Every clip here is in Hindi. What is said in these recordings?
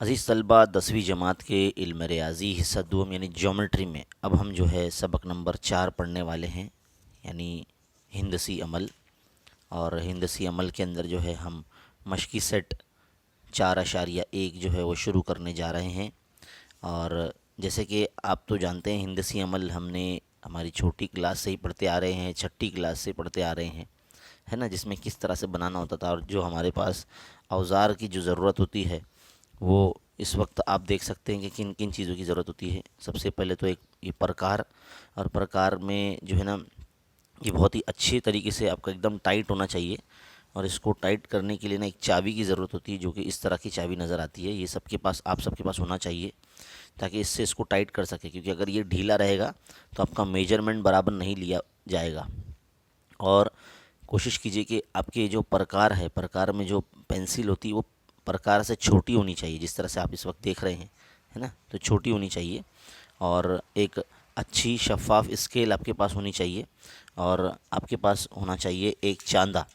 अज़ीज़ तलबा 10वीं जमात के इल्म रियाज़ी हिस्सा दूम यानी ज्योमेट्री में अब हम जो है सबक नंबर 4 पढ़ने वाले हैं, यानी हिंदसी अमल। और हिंदसी अमल के अंदर जो है हम मशकी सेट 4.1 जो है वो शुरू करने जा रहे हैं। और जैसे कि आप तो जानते हैं हिंदसी अमल हमने हमारी छोटी क्लास से ही पढ़ते आ रहे हैं, छठी क्लास से पढ़ते आ रहे हैं, है ना, जिसमें किस तरह से बनाना होता था और जो हमारे पास औज़ार की जो ज़रूरत होती है वो इस वक्त आप देख सकते हैं कि किन किन चीज़ों की ज़रूरत होती है। सबसे पहले तो एक ये प्रकार, और प्रकार में जो है ना ये बहुत ही अच्छे तरीके से आपका एकदम टाइट होना चाहिए। और इसको टाइट करने के लिए ना एक चाबी की ज़रूरत होती है, जो कि इस तरह की चाबी नज़र आती है। ये सबके पास, आप सबके पास होना चाहिए, ताकि इससे इसको टाइट कर सके, क्योंकि अगर ये ढीला रहेगा तो आपका मेजरमेंट बराबर नहीं लिया जाएगा। और कोशिश कीजिए कि आपके जो प्रकार है, प्रकार में जो पेंसिल होती है वो प्रकार से छोटी होनी चाहिए, जिस तरह से आप इस वक्त देख रहे हैं, है ना, तो छोटी होनी चाहिए। और एक अच्छी शफ़ाफ स्केल आपके पास होनी चाहिए। और आपके पास होना चाहिए एक चांदा।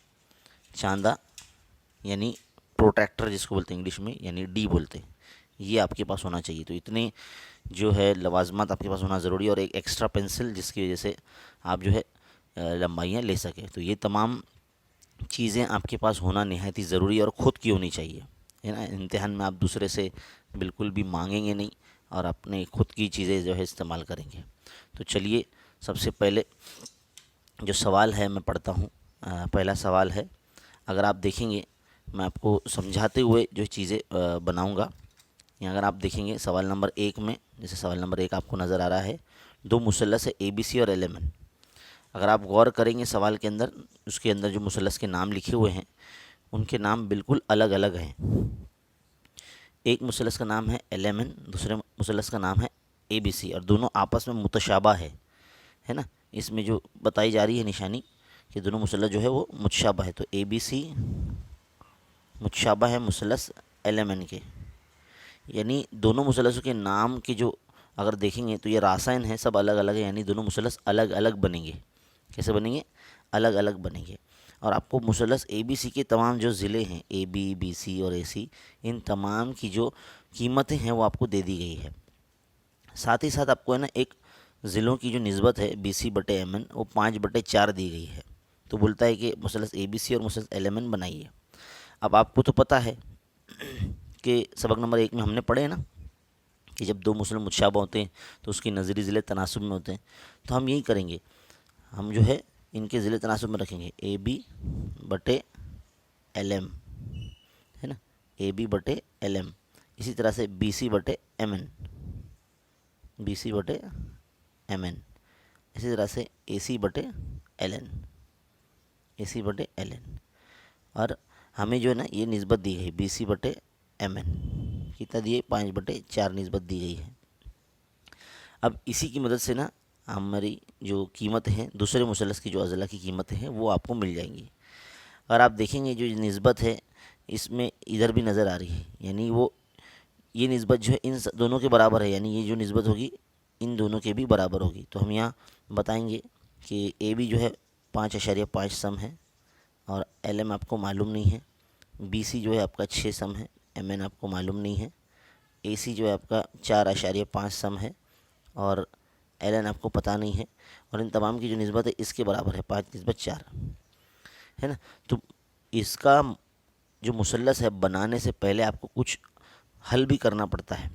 चांदा यानी प्रोट्रैक्टर जिसको बोलते हैं इंग्लिश में, यानी डी बोलते हैं, ये आपके पास होना चाहिए। तो इतने जो है लवाजमात आपके पास होना ज़रूरी है, और एक एक्स्ट्रा पेंसिल जिसकी वजह से आप जो है लंबाइयाँ ले सकें। तो ये तमाम चीज़ें आपके पास होना नहायत ही ज़रूरी है और ख़ुद की होनी चाहिए, है ना। इम्तिहान में आप दूसरे से बिल्कुल भी मांगेंगे नहीं और अपने खुद की चीज़ें जो है इस्तेमाल करेंगे। तो चलिए, सबसे पहले जो सवाल है मैं पढ़ता हूँ। पहला सवाल है, अगर आप देखेंगे मैं आपको समझाते हुए जो चीज़ें बनाऊँगा। यहाँ अगर आप देखेंगे सवाल नंबर 1 में, जैसे सवाल नंबर 1 आपको नज़र आ रहा है, दो मुसल्लस है ABC और LMN। अगर आप गौर करेंगे सवाल के अंदर, उसके अंदर जो मुसल्लस के नाम लिखे हुए हैं उनके नाम बिल्कुल अलग अलग हैं। एक मुसल्लस का नाम है LMN, दूसरे मुसल्लस का नाम है ABC, और दोनों आपस में मुतशाबा है ना। इसमें जो बताई जा रही है निशानी कि दोनों मुसल्लस जो है वो मुतशाबा है, तो ABC मुतशाबा है मुसल्लस LMN के। यानी दोनों मुसल्लसों के नाम की जो अगर देखेंगे तो ये रासायन है, सब अलग अलग है, यानी दोनों मुसल्लस अलग अलग बनेंगे। कैसे बनेंगे? अलग अलग बनेंगे। और आपको मुसल्लस ABC के तमाम जो ज़िले हैं, AB BC और AC, इन तमाम की जो कीमतें हैं वो आपको दे दी गई है। साथ ही साथ आपको है ना एक ज़िलों की जो निस्बत है BC/MN वो 5/4 दी गई है। तो बोलता है कि मुसल्लस ABC और मुसल्लस LMN बनाइए। अब आपको तो पता है कि सबक नंबर 1 में हमने पढ़े ना कि जब दो मुसल्लस मुतशाबह होते हैं तो उसकी नज़री ज़िले तनासुब में होते हैं। तो हम यही करेंगे, हम जो है इनके ज़िले तनासुब में रखेंगे AB/LM, है ना, AB/LM। इसी तरह से BC/MN, BC/MN। इसी तरह से AC/LN, AC/LN। और हमें जो है ना ये निस्बत दी गई BC/MN, कितना दिए? 5/4 निस्बत दी गई है। अब इसी की मदद से ना हमारी जो कीमत हैं, दूसरे मुसल्लस की जो अज़ला की कीमतें हैं वो आपको मिल जाएंगी। अगर आप देखेंगे जो निस्बत है इसमें इधर भी नज़र आ रही है, यानी वो ये निस्बत जो है इन दोनों के बराबर है, यानी ये जो निस्बत होगी इन दोनों के भी बराबर होगी। तो हम यहाँ बताएंगे कि AB जो है 5.5 सम है और LM आपको मालूम नहीं है, BC जो है आपका 6 सम है, MN आपको मालूम नहीं है, AC जो है आपका 4.5 सम है और LN आपको पता नहीं है। और इन तमाम की जो निस्बत है इसके बराबर है 5/4, है ना। तो इसका जो मुसल्लस है बनाने से पहले आपको कुछ हल भी करना पड़ता है।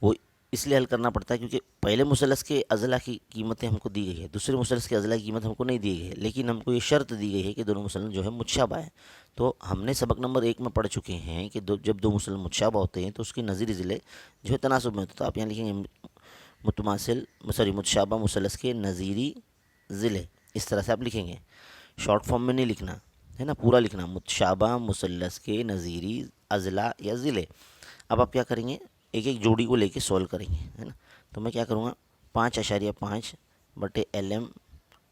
वो इसलिए हल करना पड़ता है क्योंकि पहले मुसल्लस के अज़ला की कीमतें हमको दी गई है, दूसरे मुसल्लस के अज़ला की कीमत हमको नहीं दी गई है, लेकिन हमको ये शर्त दी गई है कि दोनों मुसल्लस जो है मुतशाबा है। तो हमने सबक नंबर 1 में पढ़ चुके हैं कि जब दो मुसल्लस मुतशाबा होते हैं तो उसकी नज़ीरी ज़िले जो है तनासुब में होते हैं। तो आप यहाँ लिखेंगे मुतशाबा मुसल्लस के नज़ीरी ज़िले, इस तरह से आप लिखेंगे। शॉर्ट फॉर्म में नहीं लिखना, है ना, पूरा लिखना, मुतशाबा मुसल्लस के नज़ीरी अज़ला या ज़िले। अब आप क्या करेंगे, एक एक जोड़ी को लेके सॉल्व करेंगे, है ना। तो मैं क्या करूँगा, 5.5/LM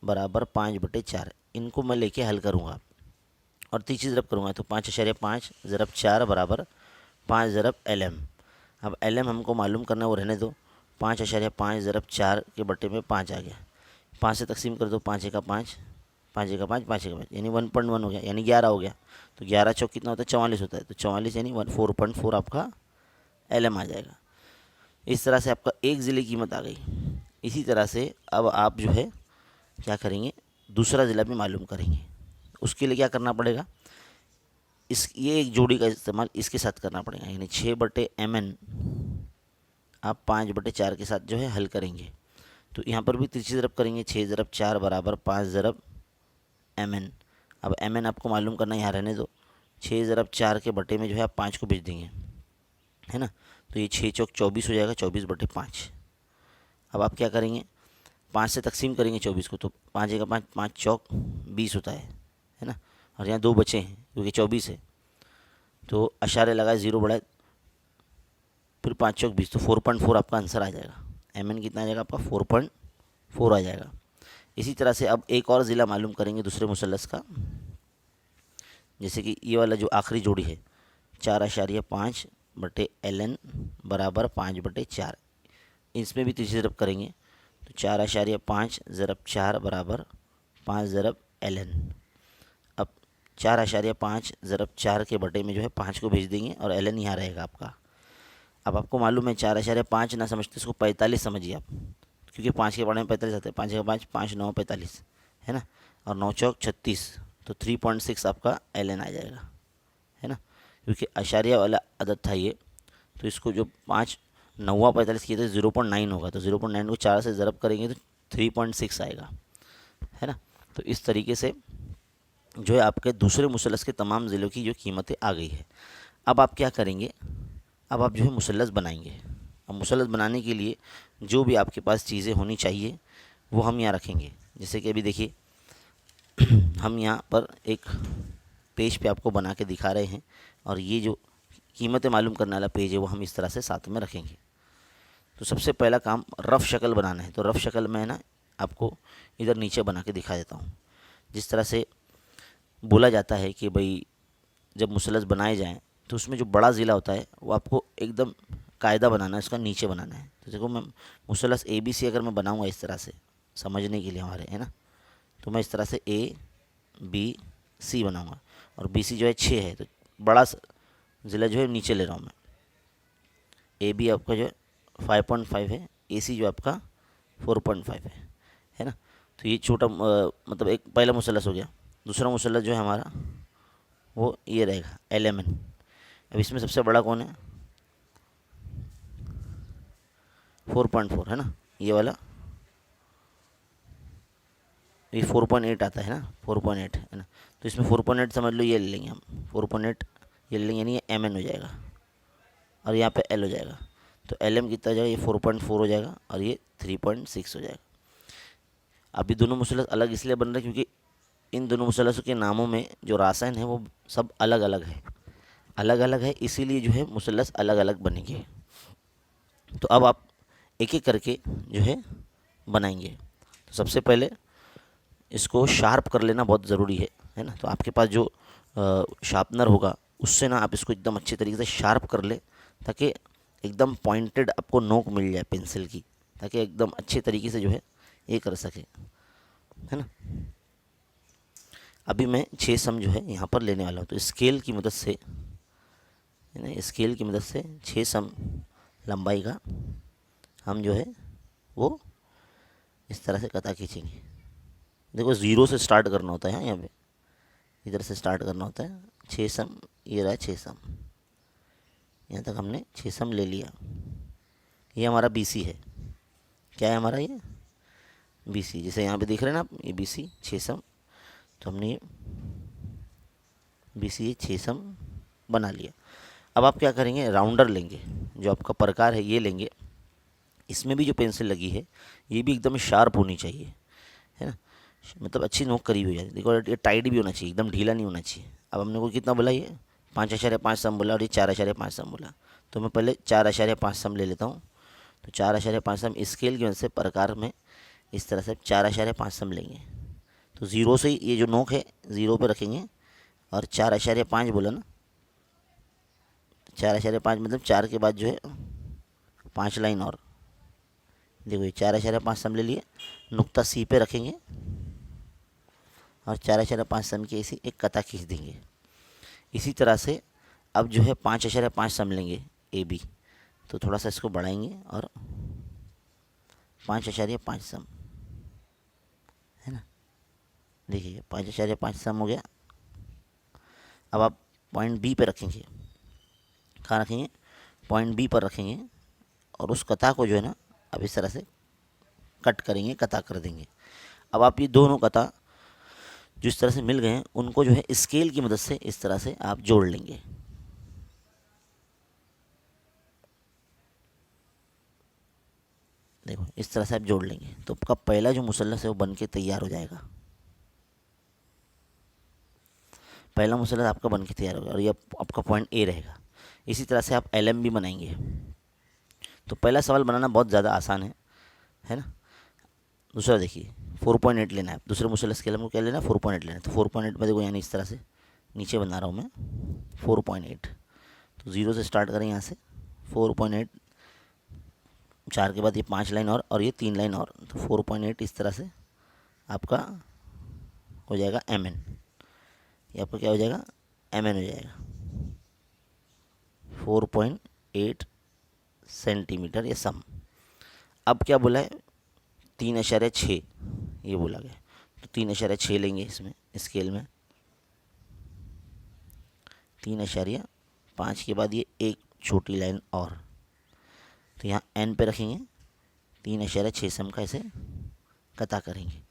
बराबर 5/4, इनको मैं लेके हल करूँगा और तीसरी ज़रब करूँगा। तो 5.5 ज़रब 4 बराबर 5 ज़रब LM। अब LM हमको मालूम करना है, वो रहने दो। 5.5 ज़रब 4 के बट्टे में 5 आ गया, 5 से तकसीम कर दो, 5 × 5 5 जगह 5, 5 जगह 5, यानी 1.1 हो गया, यानी 11 हो गया। तो 11 चौक कितना होता है, 44 होता है। तो 44 यानी 4.4 आपका LM आ जाएगा। इस तरह से आपका एक ज़िले की कीमत आ गई। इसी तरह से अब आप जो है क्या करेंगे, दूसरा ज़िला भी मालूम करेंगे। उसके लिए क्या करना पड़ेगा, ये एक जोड़ी का इस्तेमाल इसके साथ करना पड़ेगा, यानी 6/MN आप 5/4 के साथ जो है हल करेंगे। तो यहाँ पर भी तिरछी ज़रब करेंगे, 6 ज़रब 4 बराबर 5 ज़रब MN। अब MN आपको मालूम करना, यहाँ रहने दो। 6 ज़रब 4 के बटे में जो है आप 5 को भेज देंगे, है ना। तो ये 6 चौक 24 हो जाएगा, 24/5। अब आप क्या करेंगे, 5 से तकसीम करेंगे 24 को, तो 5 जगह 5, 5 चौक 20 होता है ना। और यहाँ 2 बचे हैं क्योंकि 24 है, तो अशारे लगाए, 0 बढ़ाए, फिर 5 चौक 20, तो 4.4 आपका आंसर आ जाएगा। MN कितना आ जाएगा आपका, 4.4 आ जाएगा। इसी तरह से अब एक और ज़िला मालूम करेंगे दूसरे मुसल्लस का, जैसे कि ये वाला जो आखिरी जोड़ी है, 4.5/LN बराबर 5/4। इसमें भी तिरछी ज़रब करेंगे, तो 4.5 ज़रब 4 बराबर 5 ज़रब LN। अब 4.5 ज़रब 4 के बटे में जो है 5 को भेज देंगे और LN यहाँ रहेगा आपका। अब आपको मालूम है 4.5 ना समझते इसको 45 समझिए आप, क्योंकि 5 के बड़े में 45 आते हैं। 5 जगह 5, 5 9 45, है ना। और 9 चौक 36, तो 3.6 आपका LN आ जाएगा, है ना। क्योंकि अशारिया वाला अदद था ये, तो इसको जो 5 9 45 किए तो 0.9 होगा, तो 0.9 को 4 से ज़रब करेंगे तो 3.6 आएगा, है ना। तो इस तरीके से जो है आपके दूसरे मुसल्लस के तमाम ज़िलों की जो कीमतें आ गई है। अब आप क्या करेंगे, अब आप जो है मुसल्लस बनाएंगे। अब मुसल्लस बनाने के लिए जो भी आपके पास चीज़ें होनी चाहिए वो हम यहाँ रखेंगे। जैसे कि अभी देखिए हम यहाँ पर एक पेज पे आपको बना के दिखा रहे हैं, और ये जो कीमतें मालूम करने वाला पेज है वो हम इस तरह से साथ में रखेंगे। तो सबसे पहला काम रफ़ शक्ल बनाना है। तो रफ़ शक्ल में ना आपको इधर नीचे बना के दिखा देता हूँ। जिस तरह से बोला जाता है कि भाई जब मुसल्लस बनाए जाएं तो उसमें जो बड़ा ज़िला होता है वो आपको एकदम कायदा बनाना है, उसका नीचे बनाना है। तो देखो मैं मुसल्लस ABC अगर मैं बनाऊँगा इस तरह से समझने के लिए हमारे, है ना, तो मैं इस तरह से ABC बनाऊँगा, और BC जो है 6 है, तो बड़ा ज़िला जो है नीचे ले रहा हूँ मैं। AB आपका जो है 5.5 है, AC जो आपका 4.5 है ना। तो ये छोटा मतलब एक पहला मुसल्लस हो गया। दूसरा मुसल्लस जो है हमारा वो ये रहेगा LMN। अब इसमें सबसे बड़ा कौन है, 4.4 है ना, ये वाला, ये 4.8 आता है ना, 4.8 है ना। तो इसमें 4.8 समझ लो, ये ले लेंगे हम 4.8, ये ले लेंगे, यानी ये MN हो जाएगा और यहाँ पे L हो जाएगा। तो LM कितना हो जाएगा, ये 4.4 हो जाएगा और ये 3.6 हो जाएगा। अभी दोनों मुसल्लस अलग इसलिए बन रहे हैं क्योंकि इन दोनों मुसल्लसों के नामों में जो रासायन है वो सब अलग अलग है, अलग अलग है, इसीलिए जो है मुसल्लस अलग अलग बनेंगे। तो अब आप एक एक करके जो है बनाएंगे। तो सबसे पहले इसको शार्प कर लेना बहुत ज़रूरी है ना। तो आपके पास जो शार्पनर होगा उससे ना आप इसको एकदम अच्छे तरीके से शार्प कर ले, ताकि एकदम पॉइंटेड आपको नोक मिल जाए पेंसिल की, ताकि एकदम अच्छे तरीके से जो है ये कर सके, है ना। अभी मैं 6 सम जो है यहाँ पर लेने वाला हूँ। तो स्केल की मदद से, है ना, स्केल की मदद से 6 सम लंबाई का हम जो है वो इस तरह से कता खींचेंगे। देखो 0 से स्टार्ट करना होता है, यहाँ पे इधर से स्टार्ट करना होता है। 6 सम, ये रहा 6 सम, यहाँ तक हमने 6 सम ले लिया। ये हमारा BC है, क्या है हमारा ये BC, जैसे यहाँ पे देख रहे हैं ना आप, ये BC 6 सम। तो हमने ये BC 6 सम बना लिया। अब आप क्या करेंगे, राउंडर लेंगे, जो आपका प्रकार है ये लेंगे। इसमें भी जो पेंसिल लगी है ये भी एकदम शार्प होनी चाहिए, है ना, मतलब अच्छी नोक करी हुई है। देखो ये टाइट भी होना चाहिए, एकदम ढीला नहीं होना चाहिए। अब हमने को कितना बोला, ये 5.5 सम बोला और ये 4.5 सम बोला। तो मैं पहले 4.5 सम ले लेता हूँ। तो 4.5 सम स्केल की वजह से प्रकार में इस तरह से 4.5 सम लेंगे। तो 0 से ये जो नोक है 0 पे रखेंगे, और 4.5 बोला ना, 4.5 मतलब 4 के बाद जो है 5 लाइन और। देखो ये 4.5 सम ले लिए, नुक्ता C पे रखेंगे और 4.5 सम की ऐसी एक कता खींच देंगे। इसी तरह से अब जो है 5.5 सम लेंगे ए बी, तो थोड़ा सा इसको बढ़ाएंगे और 5.5 सम, है ना। देखिए 5.5 सम हो गया। अब आप पॉइंट बी पे रखेंगे, कहाँ रखेंगे, पॉइंट बी पर रखेंगे और उस कथा को जो है ना अब इस तरह से कट करेंगे, कथा कर देंगे। अब आप ये दोनों कथा जो इस तरह से मिल गए हैं उनको जो है स्केल की मदद से इस तरह से आप जोड़ लेंगे। देखो इस तरह से आप जोड़ लेंगे तो आपका पहला जो मुसल्लस है वो बन के तैयार हो जाएगा। पहला मुसल्लस आपका बन के तैयार होगा और ये आपका पॉइंट ए रहेगा। इसी तरह से आप एल एम भी बनाएंगे। तो पहला सवाल बनाना बहुत ज़्यादा आसान है ना। दूसरा देखिए 4.8 लेना है, दूसरे मुसल्लस के लिए हमको क्या लेना है, 4.8 लेना है। तो 4.8 में देखो यानी इस तरह से नीचे बना रहा हूँ मैं 4.8। तो 0 से स्टार्ट करें यहाँ से 4.8, 4 के बाद ये 5 लाइन और ये 3 लाइन और, तो 4.8 इस तरह से आपका हो जाएगा एम एन। ये आपका क्या हो जाएगा, एम एन हो जाएगा 4.8 सेंटीमीटर ये सम। अब क्या बोला है, 3.6 ये बोला गया, तो 3.6 लेंगे इसमें स्केल में। 3.5 के बाद ये एक छोटी लाइन और, तो यहाँ एन पे रखेंगे, 3.6 सम का ऐसे कता करेंगे।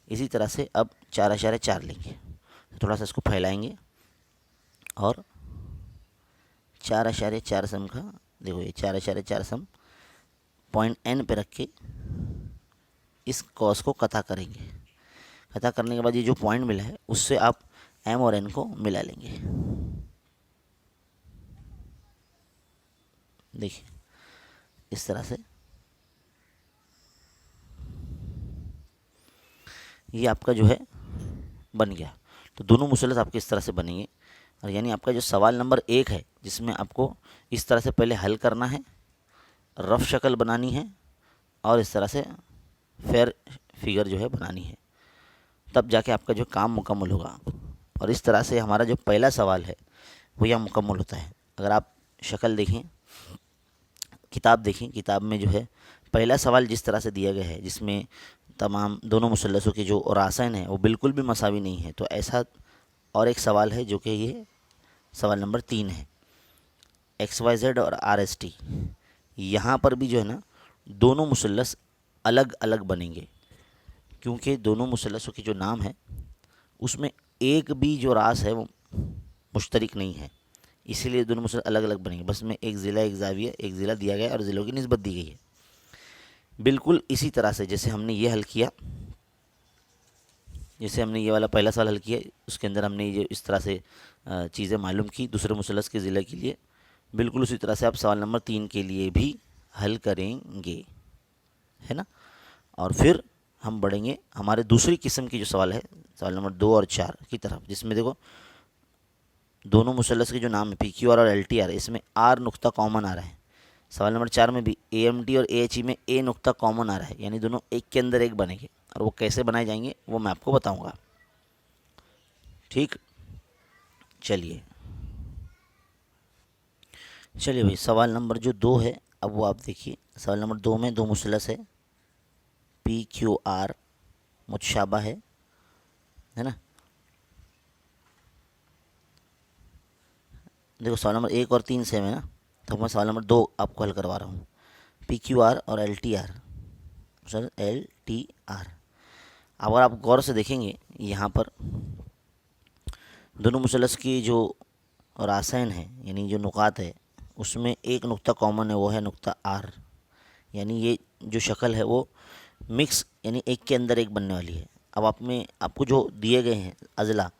इसी तरह से अब 4.4 लेंगे, तो थोड़ा सा इसको फैलाएंगे और 4.4 सम का, देखो ये 4.4 सम पॉइंट एन पे रख के इस कॉस को कता करेंगे। कता करने के बाद ये जो पॉइंट मिला है उससे आप एम और एन को मिला लेंगे। देखिए इस तरह से ये आपका जो है बन गया। तो दोनों मुसल्लस आपके इस तरह से बनेंगे। और यानी आपका जो सवाल नंबर 1 है जिसमें आपको इस तरह से पहले हल करना है, रफ शक्ल बनानी है और इस तरह से फेयर फिगर जो है बनानी है, तब जाके आपका जो काम मुकम्मल होगा। और इस तरह से हमारा जो पहला सवाल है वो यहाँ मुकम्मल होता है। अगर आप शक्ल देखें, किताब देखें, किताब में जो है पहला सवाल जिस तरह से दिया गया है जिसमें तमाम दोनों मुसल्लसों के जो रासायन है वो बिल्कुल भी मसावी नहीं है, तो ऐसा और एक सवाल है जो कि ये सवाल नंबर 3 है, XYZ और RST। यहाँ पर भी जो है ना दोनों मुसल्लस अलग अलग बनेंगे, क्योंकि दोनों मुसल्लसों के जो नाम है उसमें एक भी जो रास है वो मुश्तरक नहीं है, इसीलिए दोनों मुसल्लस अलग अलग बनेंगे। बस में एक ज़िला, एक ज़ाविया, एक ज़िला दिया गया है और ज़िलों की निस्बत दी गई है। बिल्कुल इसी तरह से जैसे हमने ये हल किया, जैसे हमने ये वाला पहला सवाल हल किया, उसके अंदर हमने ये इस तरह से चीज़ें मालूम की दूसरे मुसल्लस के ज़िले के लिए, बिल्कुल उसी तरह से आप सवाल नंबर 3 के लिए भी हल करेंगे, है ना। और फिर हम बढ़ेंगे हमारे दूसरी किस्म की जो सवाल है, सवाल नंबर 2 और 4 की तरफ, जिसमें देखो दोनों मुसल्लस के जो नाम है PQR और LTR, इसमें R नुक्ता कॉमन आ रहा है। सवाल नंबर 4 में भी AMT और AHE में A नुक्ता कॉमन आ रहा है, यानी दोनों एक के अंदर एक बनेंगे। और वो कैसे बनाए जाएंगे वो मैं आपको बताऊंगा, ठीक। चलिए भाई, सवाल नंबर जो 2 है अब वो आप देखिए। सवाल नंबर 2 में दो मुसल्लस है, PQR मुतशाबा है ना। देखो सवाल नंबर 1 और 3 सेम है ना, तो मैं सवाल नंबर 2 आपको हल करवा रहा हूँ। PQR और LTR, सर LTR। अगर आप गौर से देखेंगे यहाँ पर दोनों मुसल्लस की जो रासायन है यानी जो नुकात है उसमें एक नुक्ता कॉमन है, वो है नुक्ता R। यानी ये जो शक्ल है वो मिक्स यानी एक के अंदर एक बनने वाली है। अब आपको जो दिए गए हैं अज़ला,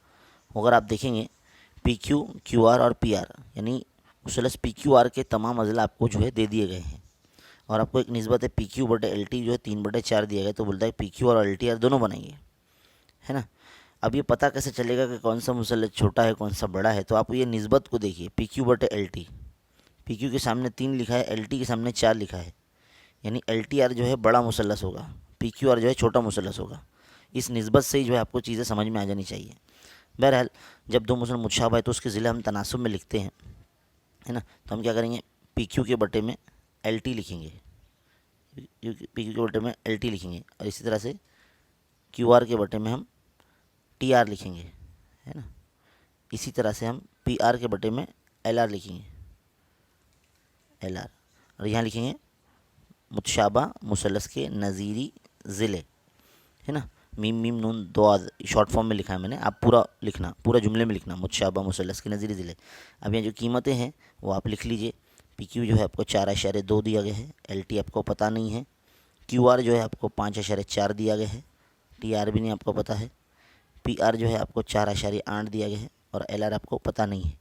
अगर आप देखेंगे PQ, QR और PR, यानी मुसल्लस PQR के तमाम अज़ला आपको जो है दे दिए गए हैं। और आपको एक निस्बत है PQ/LT जो है 3/4 दिया गया, तो बोलता है PQ और LTR दोनों बनाएंगे, है ना। अब ये पता कैसे चलेगा कि कौन सा मुसल्लस छोटा है कौन सा बड़ा है, तो आप ये निस्बत को देखिए, PQ/LT, PQ के सामने 3 लिखा है, LT के सामने 4 लिखा है, यानी LTR जो है बड़ा मुसल्लस होगा, PQR जो है छोटा मुसल्लस होगा। इस निस्बत से ही जो है आपको चीज़ें समझ में आ जानी चाहिए। बहरहाल जब दो मुसल मुतशाबा है तो उसके ज़िले हम तनासुब में लिखते हैं, है ना। तो हम क्या करेंगे, पी क्यू के बटे में एल टी लिखेंगे, पी क्यू के बटे में एल टी लिखेंगे, और इसी तरह से क्यू आर के बटे में हम टी आर लिखेंगे, है ना। इसी तरह से हम पी आर के बटे में एल आर लिखेंगे, एल आर, और यहाँ लिखेंगे मुतशाबा मुसलस के नज़ीरी ज़िले, है ना। मीम मीम नून दो शॉर्ट फॉर्म में लिखा है मैंने, आप पूरा लिखना, पूरा जुमले में लिखना, मुतशाबा मुसलस के नज़ीरी ज़िले। अब यहाँ जो कीमतें हैं वो आप लिख लीजिए। पी क्यू जो है आपको 4.2 दिया गया है, एल टी आपको पता नहीं है, क्यू आर जो है आपको 5.4 दिया गया है, टी आर भी नहीं आपको पता है, पी आर जो है आपको 4.8 दिया गया है, और एल आर आपको पता नहीं है।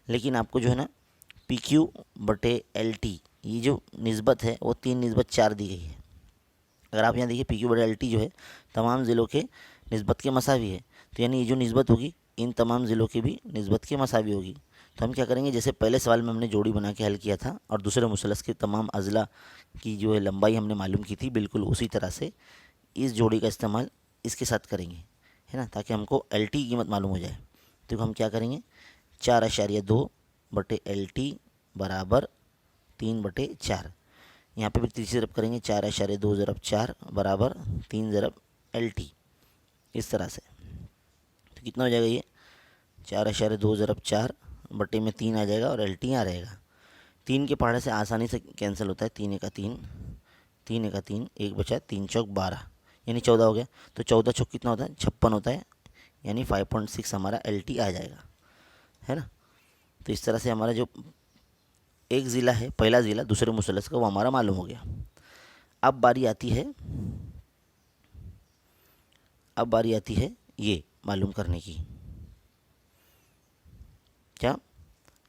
लेकिन आपको जो है ना पी क्यू बटे एल टी ये जो निस्बत है वो 3:4 दी गई है। अगर आप यहाँ देखिए पी क्यू बटे एल टी जो है तमाम ज़िलों के निस्बत के मसावी है, तो यानी ये जो निस्बत होगी इन तमाम ज़िलों की भी निस्बत के मसावी होगी। तो हम क्या करेंगे, जैसे पहले सवाल में हमने जोड़ी बना के हल किया था और दूसरे मुसलस के तमाम अज़ला की जो है लंबाई हमने मालूम की थी, बिल्कुल उसी तरह से इस जोड़ी का इस्तेमाल इसके साथ करेंगे, है ना, ताकि हमको एल टी की कीमत मालूम हो जाए। तो हम क्या करेंगे, 4.2 बटे एल टी बराबर 3/4। यहाँ पे भी तीसरी ज़रब करेंगे, 4.2 ज़रब 4 बराबर 3 ज़रब एल टी, इस तरह से। तो कितना हो जाएगा ये, 4.2 ज़रब 4 बटे में 3 आ जाएगा और एल टी यहाँ रहेगा। 3 के पहाड़े से आसानी से कैंसिल होता है, 3 एका 3, 3 एका 3, 1 बचा, 3 चौक 12, यानी 14 हो गया। तो 14 चौक कितना होता है, 56 होता है, यानी 5.6 हमारा एल टी आ जाएगा, है ना। तो इस तरह से हमारा जो एक ज़िला है, पहला ज़िला दूसरे मुसलस का, वो हमारा मालूम हो गया। अब बारी आती है ये मालूम करने की, क्या,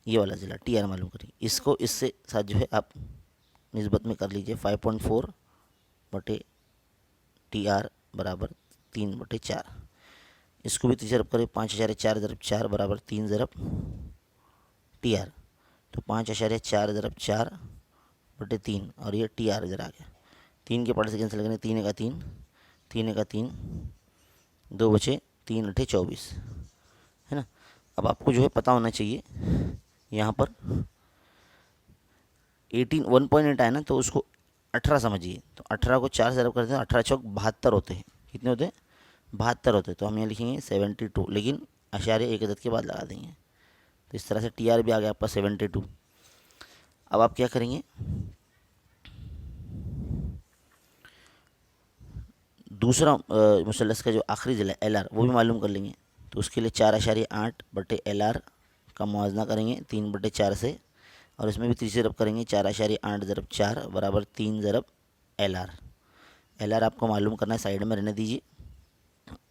ये वाला ज़िला टी आर मालूम करिए। इसको इससे साथ जो है आप निस्बत में कर लीजिए, 5.4 बटे टी आर बराबर 3/4। इसको भी तीसरी ज़रब करें, 5.4 ज़रब 4 बराबर 3 ज़रब टी आर। तो 5.4 ज़रब 4 बटे 3, और ये टी आर इधर आ गया। 3 के पहाड़े से कैंसिल करें, 3 एका 3, 3 एका 3, 2 बचे, 3 अठे 24, है ना। अब आपको जो है पता होना चाहिए यहाँ पर 1.8 आया ना, तो उसको 18 समझिए। तो 18 को 4 से ज़रब करते हैं, 18 चौक 72 होते हैं। कितने होते हैं, 72 होते हैं। तो हम यहाँ लिखेंगे 72, लेकिन अशारे एक अदद के बाद लगा देंगे। तो इस तरह से टी आर भी आ गया आपका 72। अब आप क्या करेंगे, दूसरा मुसलस का जो आखिरी ज़िला एल आर वो भी मालूम कर लेंगे। तो उसके लिए 4.8 बटे एल आर का मुआवजा करेंगे 3/4 से, और इसमें भी तीसरी ज़रब करेंगे, 4.8 ज़रब 4 बराबर 3 ज़रब एल आर। एल आर आपको मालूम करना है, साइड में रहने दीजिए।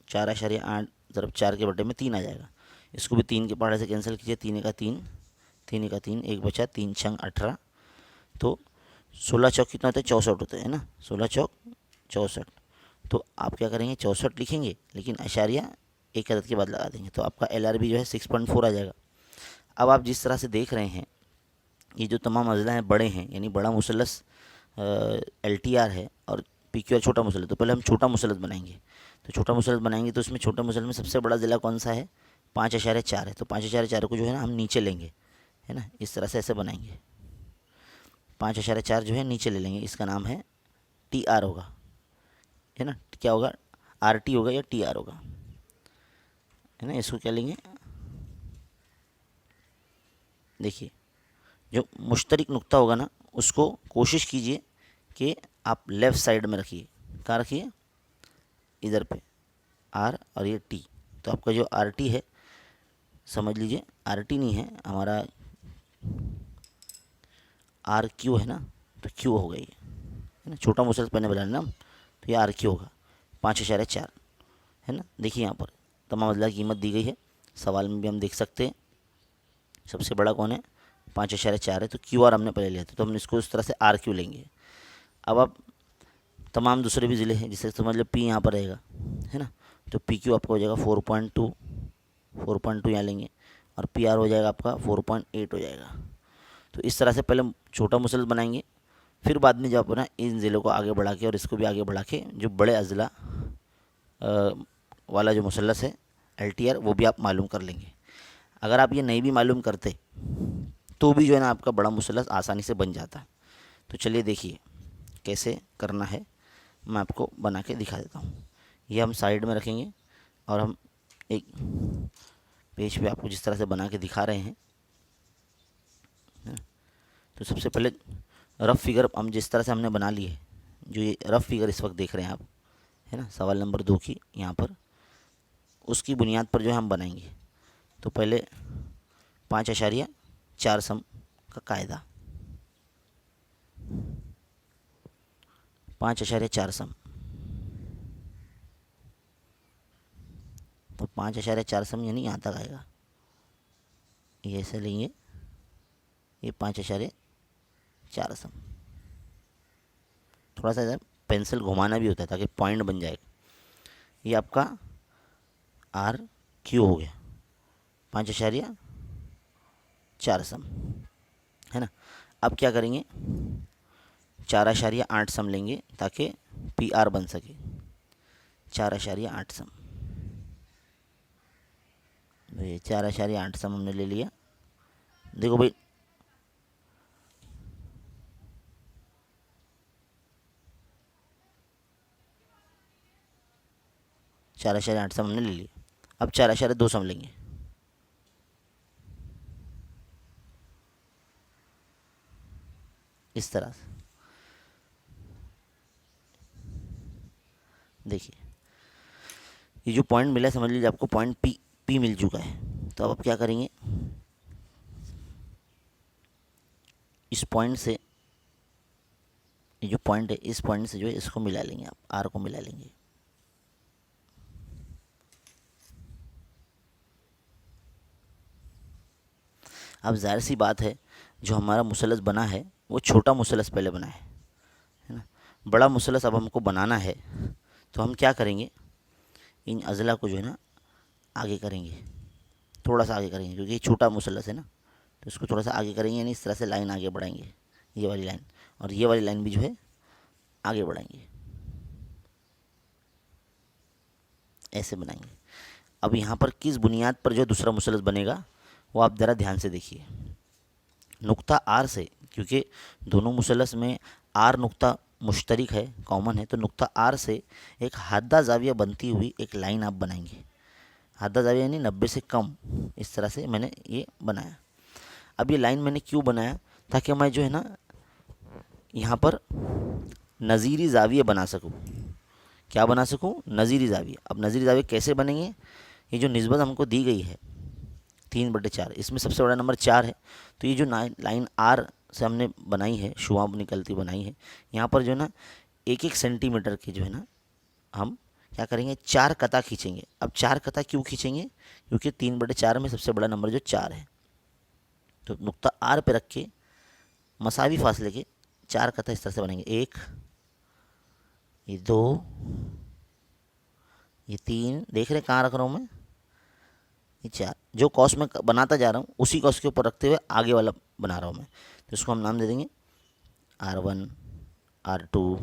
4.8 ज़रब 4 के बटे में 3 आ जाएगा। इसको भी 3 के पहाड़े से कैंसिल कीजिए, 3 एका 3, 3 एका 3, 1 बचा, 3 छंग 18। तो 16 चौक कितना होता है, 64 होता है ना, 16 चौक 64। तो आप क्या करेंगे, 64 लिखेंगे, लेकिन अशारिया एक अदद के बाद लगा देंगे। तो आपका एल आर भी जो है 6.4 आ जाएगा। अब आप जिस तरह से देख रहे हैं ये जो तमाम अज़ला हैं बड़े हैं, यानी बड़ा मुसलस एल टी आर है और पी क्यू आर छोटा मुसलस। तो पहले हम छोटा मुसलस बनाएंगे। तो छोटा मुसलस बनाएंगे तो उसमें छोटे मुसलस में सबसे बड़ा ज़िला कौन सा है, 5.4 है। तो 5.4 को जो है ना हम नीचे लेंगे, है ना, इस तरह से ऐसे बनाएंगे। 5.4 जो है नीचे ले लेंगे, इसका नाम है टी आर होगा, है ना। क्या होगा, आर टी होगा या टी आर होगा, है ना। इसको क्या लेंगे, देखिए जो मुश्तरक नुक्ता होगा ना उसको कोशिश कीजिए कि आप लेफ़्ट साइड में रखिए। कहाँ रखिए, इधर पे आर और ये टी। तो आपका जो आर टी है समझ लीजिए, आर टी नहीं है हमारा, आर क्यू है ना, तो क्यू होगा ये, है ना। छोटा मुसलसल पहले बनाना ना, तो ये आर क्यू होगा 5.4, है ना। देखिए यहाँ पर तमाम अज़ला की कीमत दी गई है, सवाल में भी हम देख सकते हैं। सबसे बड़ा कौन है, 5.4 है। तो क्यू आर हमने पहले लिया था, तो हम इसको इस तरह से आर क्यू लेंगे। अब आप तमाम दूसरे भी ज़िले हैं, जिससे समझ लो पी यहाँ पर रहेगा, है ना। तो पी क्यू आपका हो जाएगा 4.2 यहाँ लेंगे, और पी आर हो जाएगा आपका 4.8 हो जाएगा। तो इस तरह से पहले छोटा मुसलसल बनाएंगे, फिर बाद में जब अपना इन ज़िलों को आगे बढ़ा के और इसको भी आगे बढ़ा के जो बड़े अज़ला वाला जो मुसल्लस है LTR, वो भी आप मालूम कर लेंगे। अगर आप ये नहीं भी मालूम करते तो भी जो है ना आपका बड़ा मुसल्लस आसानी से बन जाता। तो चलिए देखिए कैसे करना है, मैं आपको बना के दिखा देता हूँ। ये हम साइड में रखेंगे और हम एक पेज पे आपको जिस तरह से बना के दिखा रहे हैं, तो सबसे पहले रफ़ फिगर हम जिस तरह से हमने बना ली है, जो ये रफ़ फिगर इस वक्त देख रहे हैं आप, है ना, सवाल नंबर 2 की यहाँ पर, उसकी बुनियाद पर जो है हम बनाएंगे। तो पहले 5.4 सम का कायदा, 5.4 सम, तो 5.4 सम यानी यहाँ तक आएगा। ये ऐसे लेंगे, ये 5.4 सम। थोड़ा सा इधर पेंसिल घुमाना भी होता है ताकि पॉइंट बन जाएगा। ये आपका RQ हो गया, 5.4 सम, है ना। अब क्या करेंगे, 4.8 सम लेंगे ताकि PR बन सके, 4.8 सम। ये 4.8 सम हमने ले लिया। देखो भाई, चार आशार्य 8 सम हमने ले लिया। अब 4.2 सम लेंगे, इस तरह से। देखिए ये जो पॉइंट मिला है, समझ लीजिए आपको पॉइंट P मिल चुका है। तो अब आप क्या करेंगे, इस पॉइंट से, ये जो पॉइंट है इस पॉइंट से जो है इसको मिला लेंगे, आप R को मिला लेंगे। अब जाहिर सी बात है, जो हमारा मुसल्लस बना है वो छोटा मुसल्लस पहले बना है ना। बड़ा मुसल्लस अब हमको बनाना है, तो हम क्या करेंगे, इन अज़ला को जो है ना आगे करेंगे, थोड़ा सा आगे करेंगे, क्योंकि ये छोटा मुसल्लस है ना, तो इसको थोड़ा सा आगे करेंगे, यानी इस तरह से लाइन आगे बढ़ाएंगे, ये वाली लाइन, और ये वाली लाइन भी जो है आगे बढ़ाएंगे, ऐसे बनाएंगे। अब यहाँ पर किस बुनियाद पर जो दूसरा मुसल्लस बनेगा वो आप ज़रा ध्यान से देखिए। नुक्ता R से, क्योंकि दोनों मुसल्लस में R नुक्ता मुश्तरिक है, कॉमन है, तो नुक्ता R से एक हादा जाविया बनती हुई एक लाइन आप बनाएंगे। हादा जाविया यानी 90 से कम, इस तरह से मैंने ये बनाया। अब ये लाइन मैंने क्यों बनाया, ताकि मैं जो है ना यहाँ पर नज़ीरी जाविया बना सकूँ। क्या बना सकूँ, नज़ीरी जाविया। अब नज़ीरी जाविया कैसे बनेंगे, ये जो निस्बत हमको दी गई है 3/4, इसमें सबसे बड़ा नंबर 4 है, तो ये जो लाइन R से हमने बनाई है, शुआ निकलती बनाई है, यहाँ पर जो है ना 1-1 सेंटीमीटर के जो है ना हम क्या करेंगे, 4 कता खींचेंगे। अब 4 कता क्यों खींचेंगे, क्योंकि 3/4 में सबसे बड़ा नंबर जो 4 है। तो नुक्ता R पे रख के मसावी फासले के 4 कता इस तरह से बनेंगे, 1, ये 2, ये 3, देख रहे कहाँ रख रहा हूँ मैं, ये 4। जो कॉस में बनाता जा रहा हूँ उसी कॉस के ऊपर रखते हुए आगे वाला बना रहा हूँ मैं, तो इसको हम नाम दे देंगे R1, R2,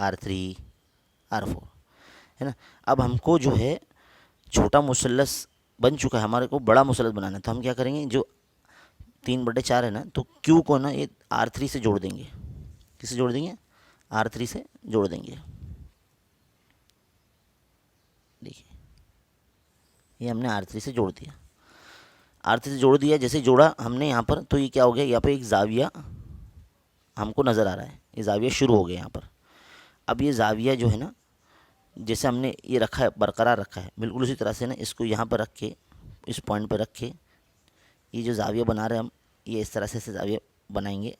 R3, R4, है ना। अब हमको जो है छोटा मुसल्लस बन चुका है, हमारे को बड़ा मुसल्लस बनाना है, तो हम क्या करेंगे, जो 3/4 है ना, तो Q को ना ये R3 से जोड़ देंगे। किससे जोड़ देंगे, R3 से जोड़ देंगे। देखिए ये हमने R3 से जोड़ दिया, R3 से जोड़ दिया। जैसे जोड़ा हमने यहाँ पर, तो ये क्या हो गया, यहाँ पर एक जाविया हमको नज़र आ रहा है, ये जाविया शुरू हो गया यहाँ पर। अब ये जाविया जो है ना, जैसे हमने ये रखा है, बरकरार रखा है, बिल्कुल उसी तरह से ना इसको यहाँ पर रख के, इस पॉइंट पर रख के, ये जो जाविया बना रहे हैं हम, ये इस तरह से जाविया बनाएंगे,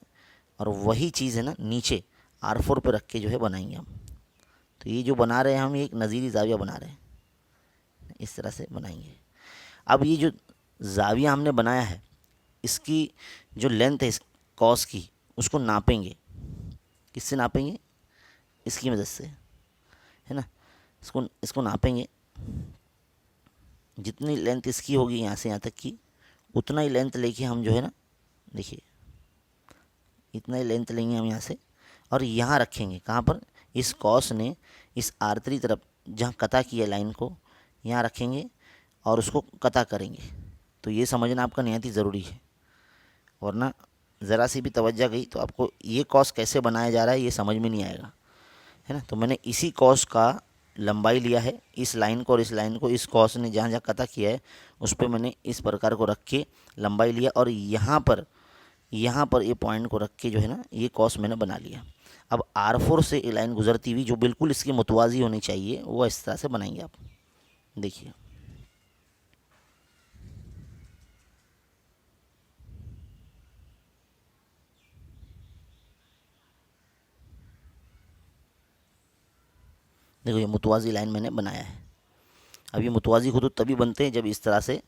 और वही चीज़ है ना नीचे R4 पे रख के जो है बनाएंगे हम। तो ये जो बना रहे हैं हम, ये एक नज़ीरी जाविया बना रहे हैं, इस तरह से बनाएंगे। अब ये जो जाविया हमने बनाया है, इसकी जो लेंथ है इस कॉस की, उसको नापेंगे। किससे नापेंगे, इसकी मदद से, है ना। इसको इसको नापेंगे, जितनी लेंथ इसकी होगी यहाँ से यहाँ तक की, उतना ही लेंथ लेके हम जो है ना, देखिए इतना ही लेंथ लेंगे हम यहाँ से, और यहाँ रखेंगे कहाँ पर, इस कॉस ने इस R3 तरफ जहाँ कता किया लाइन को यहाँ रखेंगे और उसको कता करेंगे। तो ये समझना आपका निहायत ही ज़रूरी है, वरना ज़रा सी भी तवज्जो गई तो आपको ये कॉस कैसे बनाया जा रहा है ये समझ में नहीं आएगा, है ना। तो मैंने इसी कॉस का लंबाई लिया है, इस लाइन को और इस लाइन को, इस कॉस ने जहाँ जहाँ कता किया है उस पर मैंने इस प्रकार को रख के लंबाई लिया, और यहाँ पर ये पॉइंट को रख के जो है ना ये कॉस मैंने बना लिया। अब R4 से ये लाइन गुजरती हुई जो बिल्कुल इसकी मुतवाज़ी होनी चाहिए वो इस तरह से बनाएंगे आप। देखिए देखो ये मुतवाज़ी लाइन मैंने बनाया है। अब ये मुतवाज़ी खुद तभी बनते हैं जब इस तरह से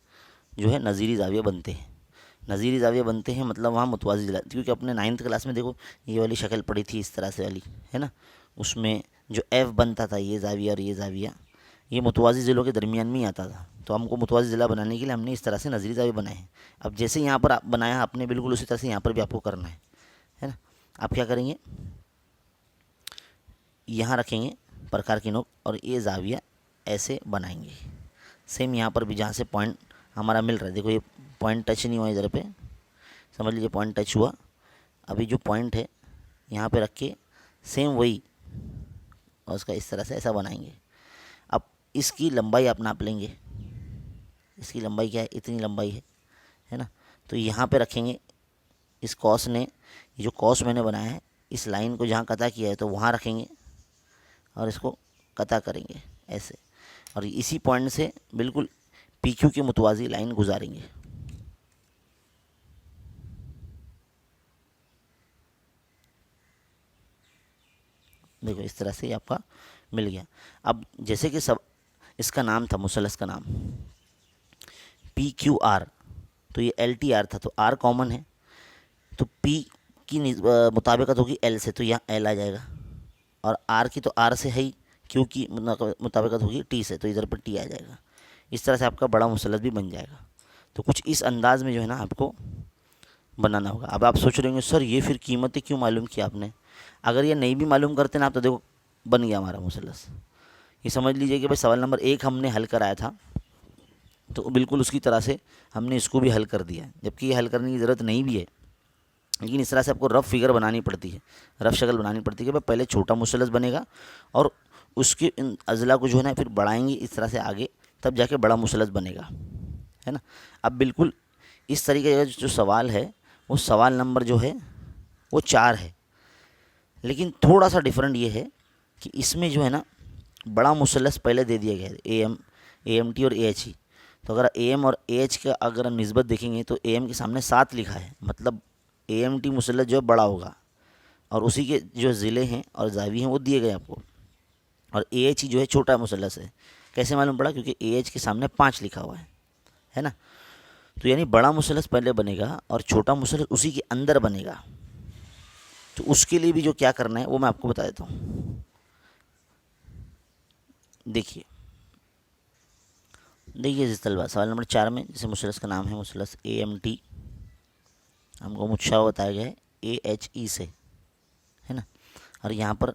जो है नज़ीरी ज़ाविया बनते हैं। नज़ीरी ज़ाविया बनते हैं मतलब वहाँ मुतवाज़ी, क्योंकि अपने 9th क्लास में देखो ये वाली शक्ल पड़ी थी इस तरह से वाली, है ना। उसमें जो एफ़ बनता था ये ज़ाविया और ये ज़ाविया, ये मुतवाज़ी ज़िलों के दरमियान में ही आता था। तो हमको मुतवाज़ी ज़िला बनाने के लिए हमने इस तरह से नज़ीरी ज़ाविया बनाए हैं। अब जैसे यहाँ पर आप बनाया आपने, बिल्कुल उसी तरह से यहाँ पर भी आपको करना है ना। आप क्या करेंगे, यहाँ रखेंगे प्रकार की नोक और ये ज़ाविया ऐसे बनाएंगे। सेम यहाँ पर भी जहाँ से पॉइंट हमारा मिल रहा है, देखो ये पॉइंट टच नहीं हुआ इधर पे, समझ लीजिए पॉइंट टच हुआ। अभी जो पॉइंट है यहाँ पे रख के सेम वही और उसका इस तरह से ऐसा बनाएंगे। अब इसकी लंबाई आप नाप लेंगे, इसकी लंबाई क्या है, इतनी लंबाई है ना। तो यहाँ पे रखेंगे इस कॉस ने, ये जो कॉस मैंने बनाया है इस लाइन को जहाँ कता किया है तो वहाँ रखेंगे और इसको कता करेंगे ऐसे, और इसी पॉइंट से बिल्कुल PQ के मुतवाज़ी लाइन गुजारेंगे। देखो इस तरह से आपका मिल गया। अब जैसे कि सब इसका नाम था, मुसलस का नाम PQR, तो ये LTR था, तो R कॉमन है तो P की मुताबिकत होगी L से, तो यहाँ L आ जाएगा, और R की तो R से है ही, Q की मुताबिकत होगी T से, तो इधर पर T आ जाएगा। इस तरह से आपका बड़ा मुसलस भी बन जाएगा। तो कुछ इस अंदाज में जो है ना आपको बनाना होगा। अब आप सोच रहे होंगे सर ये फिर कीमतें क्यों मालूम किया आपने, अगर ये नहीं भी मालूम करते ना आप तो देखो बन गया हमारा मुसलस। ये समझ लीजिए कि भाई सवाल नंबर 1 हमने हल कराया था तो बिल्कुल उसकी तरह से हमने इसको भी हल कर दिया, जबकि ये हल करने की ज़रूरत नहीं भी है, लेकिन इस तरह से आपको रफ़ फिगर बनानी पड़ती है, रफ़ शक्ल बनानी पड़ती है कि भाई पहले छोटा मुसलस बनेगा और उसके इन अज़ला को जो है ना फिर बढ़ाएंगे इस तरह से आगे, तब जाके बड़ा मुसलस बनेगा, है ना। अब बिल्कुल इस तरीके का जो सवाल है वो सवाल नंबर जो है वो 4 है, लेकिन थोड़ा सा डिफरेंट ये है कि इसमें जो है ना बड़ा मुसलस पहले दे दिया गया है, AMT और AHE। तो अगर AM और AH का अगर हम निस्बत देखेंगे तो AM के सामने 7 लिखा है, मतलब AMT मुसलस जो है बड़ा होगा, और उसी के जो ज़िले हैं और ज़ावी हैं वो दिए गए आपको, और AHE जो है छोटा मुसलस है। कैसे मालूम पड़ा, क्योंकि AH के सामने 5 लिखा हुआ है ना। तो यानी बड़ा मुसलस पहले बनेगा और छोटा मुसलस उसी के अंदर बनेगा। तो उसके लिए भी जो क्या करना है वो मैं आपको बता देता हूँ। देखिए जिस तलबा सवाल नंबर 4 में जैसे मुसलस का नाम है मुसलस AMT, हमको मुच्छा बताया गया है AHE से, है ना। और यहाँ पर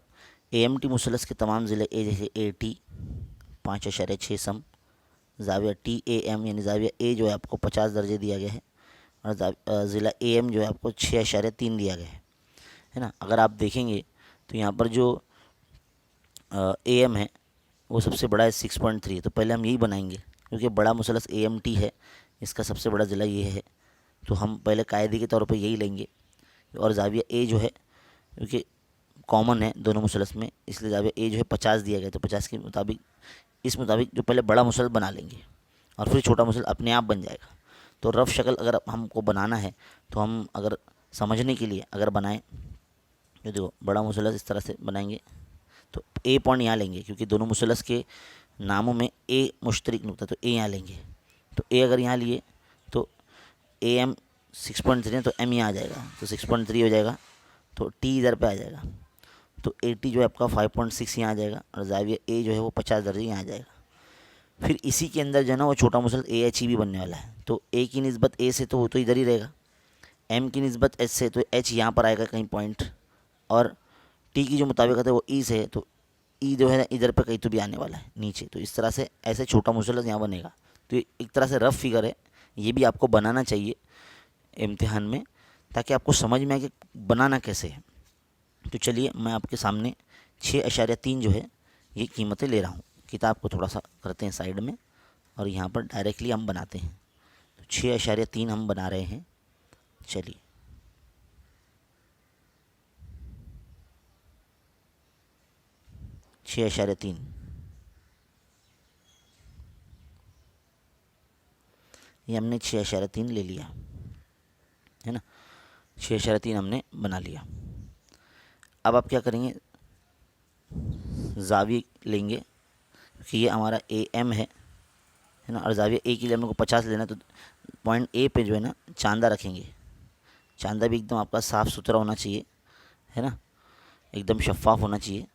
AMT मुसलस के तमाम ज़िले जैसे AT 5.6 सम, ज़ाविया TAM यानी ज़ाविया A जो है आपको 50 दर्जे दिया गया है, और ज़िला AM जो है आपको 6.3 दिया गया है ना। अगर आप देखेंगे तो यहाँ पर जो AM है वो सबसे बड़ा है 6.3, तो पहले हम यही बनाएंगे क्योंकि बड़ा मुसलस AMT है, इसका सबसे बड़ा ज़िला ये है, तो हम पहले कायदे के तौर पर यही लेंगे। और ज़ाविया A जो है क्योंकि कॉमन है दोनों मुसलस में, इसलिए ज़ाविया A जो है 50 दिया गया, तो 50 के मुताबिक इस मुताबिक जो पहले बड़ा मुसलस बना लेंगे और फिर छोटा मुसलस अपने आप बन जाएगा। तो रफ़ शक्ल अगर हमको बनाना है तो हम अगर समझने के लिए अगर बनाएं तो देखो बड़ा मुसलस इस तरह से बनाएंगे, तो A पॉइंट यहाँ लेंगे क्योंकि दोनों मुसलस के नामों में A मुश्तरक नुक्ता, तो A यहाँ लेंगे। तो A अगर यहाँ लिए तो AM 6.3 है तो M यहाँ आ जाएगा, तो 6.3 हो जाएगा, तो T इधर पे आ जाएगा, तो AT जो है आपका 5.6 यहाँ आ जाएगा, और ज़ाविया A जो है वो 50 दर्जे यहाँ आ जाएगा। फिर इसी के अंदर जो है ना वो छोटा मुसलस AHE भी बनने वाला है, तो A की निस्बत A से तो वो तो इधर ही रहेगा, M की निस्बत H से तो H यहाँ पर आएगा कहीं पॉइंट, और T की जो मुताबिकत है वो E से है तो ई जो है ना इधर पे कहीं तो भी आने वाला है नीचे, तो इस तरह से ऐसे छोटा मुसलस यहाँ बनेगा। तो ये एक तरह से रफ फिगर है, ये भी आपको बनाना चाहिए इम्तिहान में, ताकि आपको समझ में आए कि बनाना कैसे है। तो चलिए मैं आपके सामने 6.3 जो है ये कीमतें ले रहा हूँ। किताब को थोड़ा सा करते हैं साइड में और यहाँ पर डायरेक्टली हम बनाते हैं। तो 6.3 हम बना रहे हैं। चलिए, छः अशारे तीन, ये हमने 6.3 ले लिया है ना, 6.3 हमने बना लिया। अब आप क्या करेंगे, जाविये लेंगे क्योंकि ये हमारा ए एम है ना, और जाविया ए के लिए हमको 50 लेना, तो पॉइंट ए पे जो है ना चांदा रखेंगे। चांदा भी एकदम आपका साफ़ सुथरा होना चाहिए है ना, एकदम शफाफ होना चाहिए।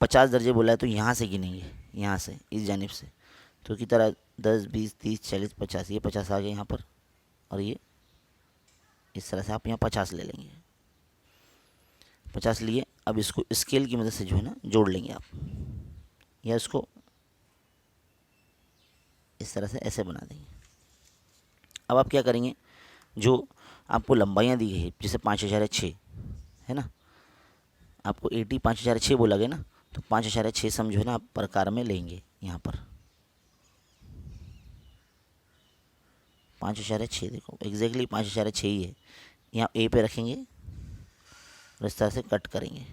50 दर्जे बोला है तो यहाँ से गिनेंगे, यहाँ से इस जानिब से, तो की तरह 10 20 30 40 50, ये 50 आ गए यहाँ पर, और ये इस तरह से आप यहाँ 50 ले लेंगे। 50 लिए, अब इसको स्केल की मदद से जो है ना जोड़ लेंगे आप, या इसको इस तरह से ऐसे बना देंगे। अब आप क्या करेंगे, जो आपको लंबाइयाँ दी गई है जैसे 5.6 है ना, आपको 80 5.6 बोला गया ना, तो 5.6 सम जो है ना आप प्रकार में लेंगे। यहाँ पर 5.6 देखो एग्जैक्टली 5.6 ही है, यहाँ ए पे रखेंगे और इस तरह से कट करेंगे।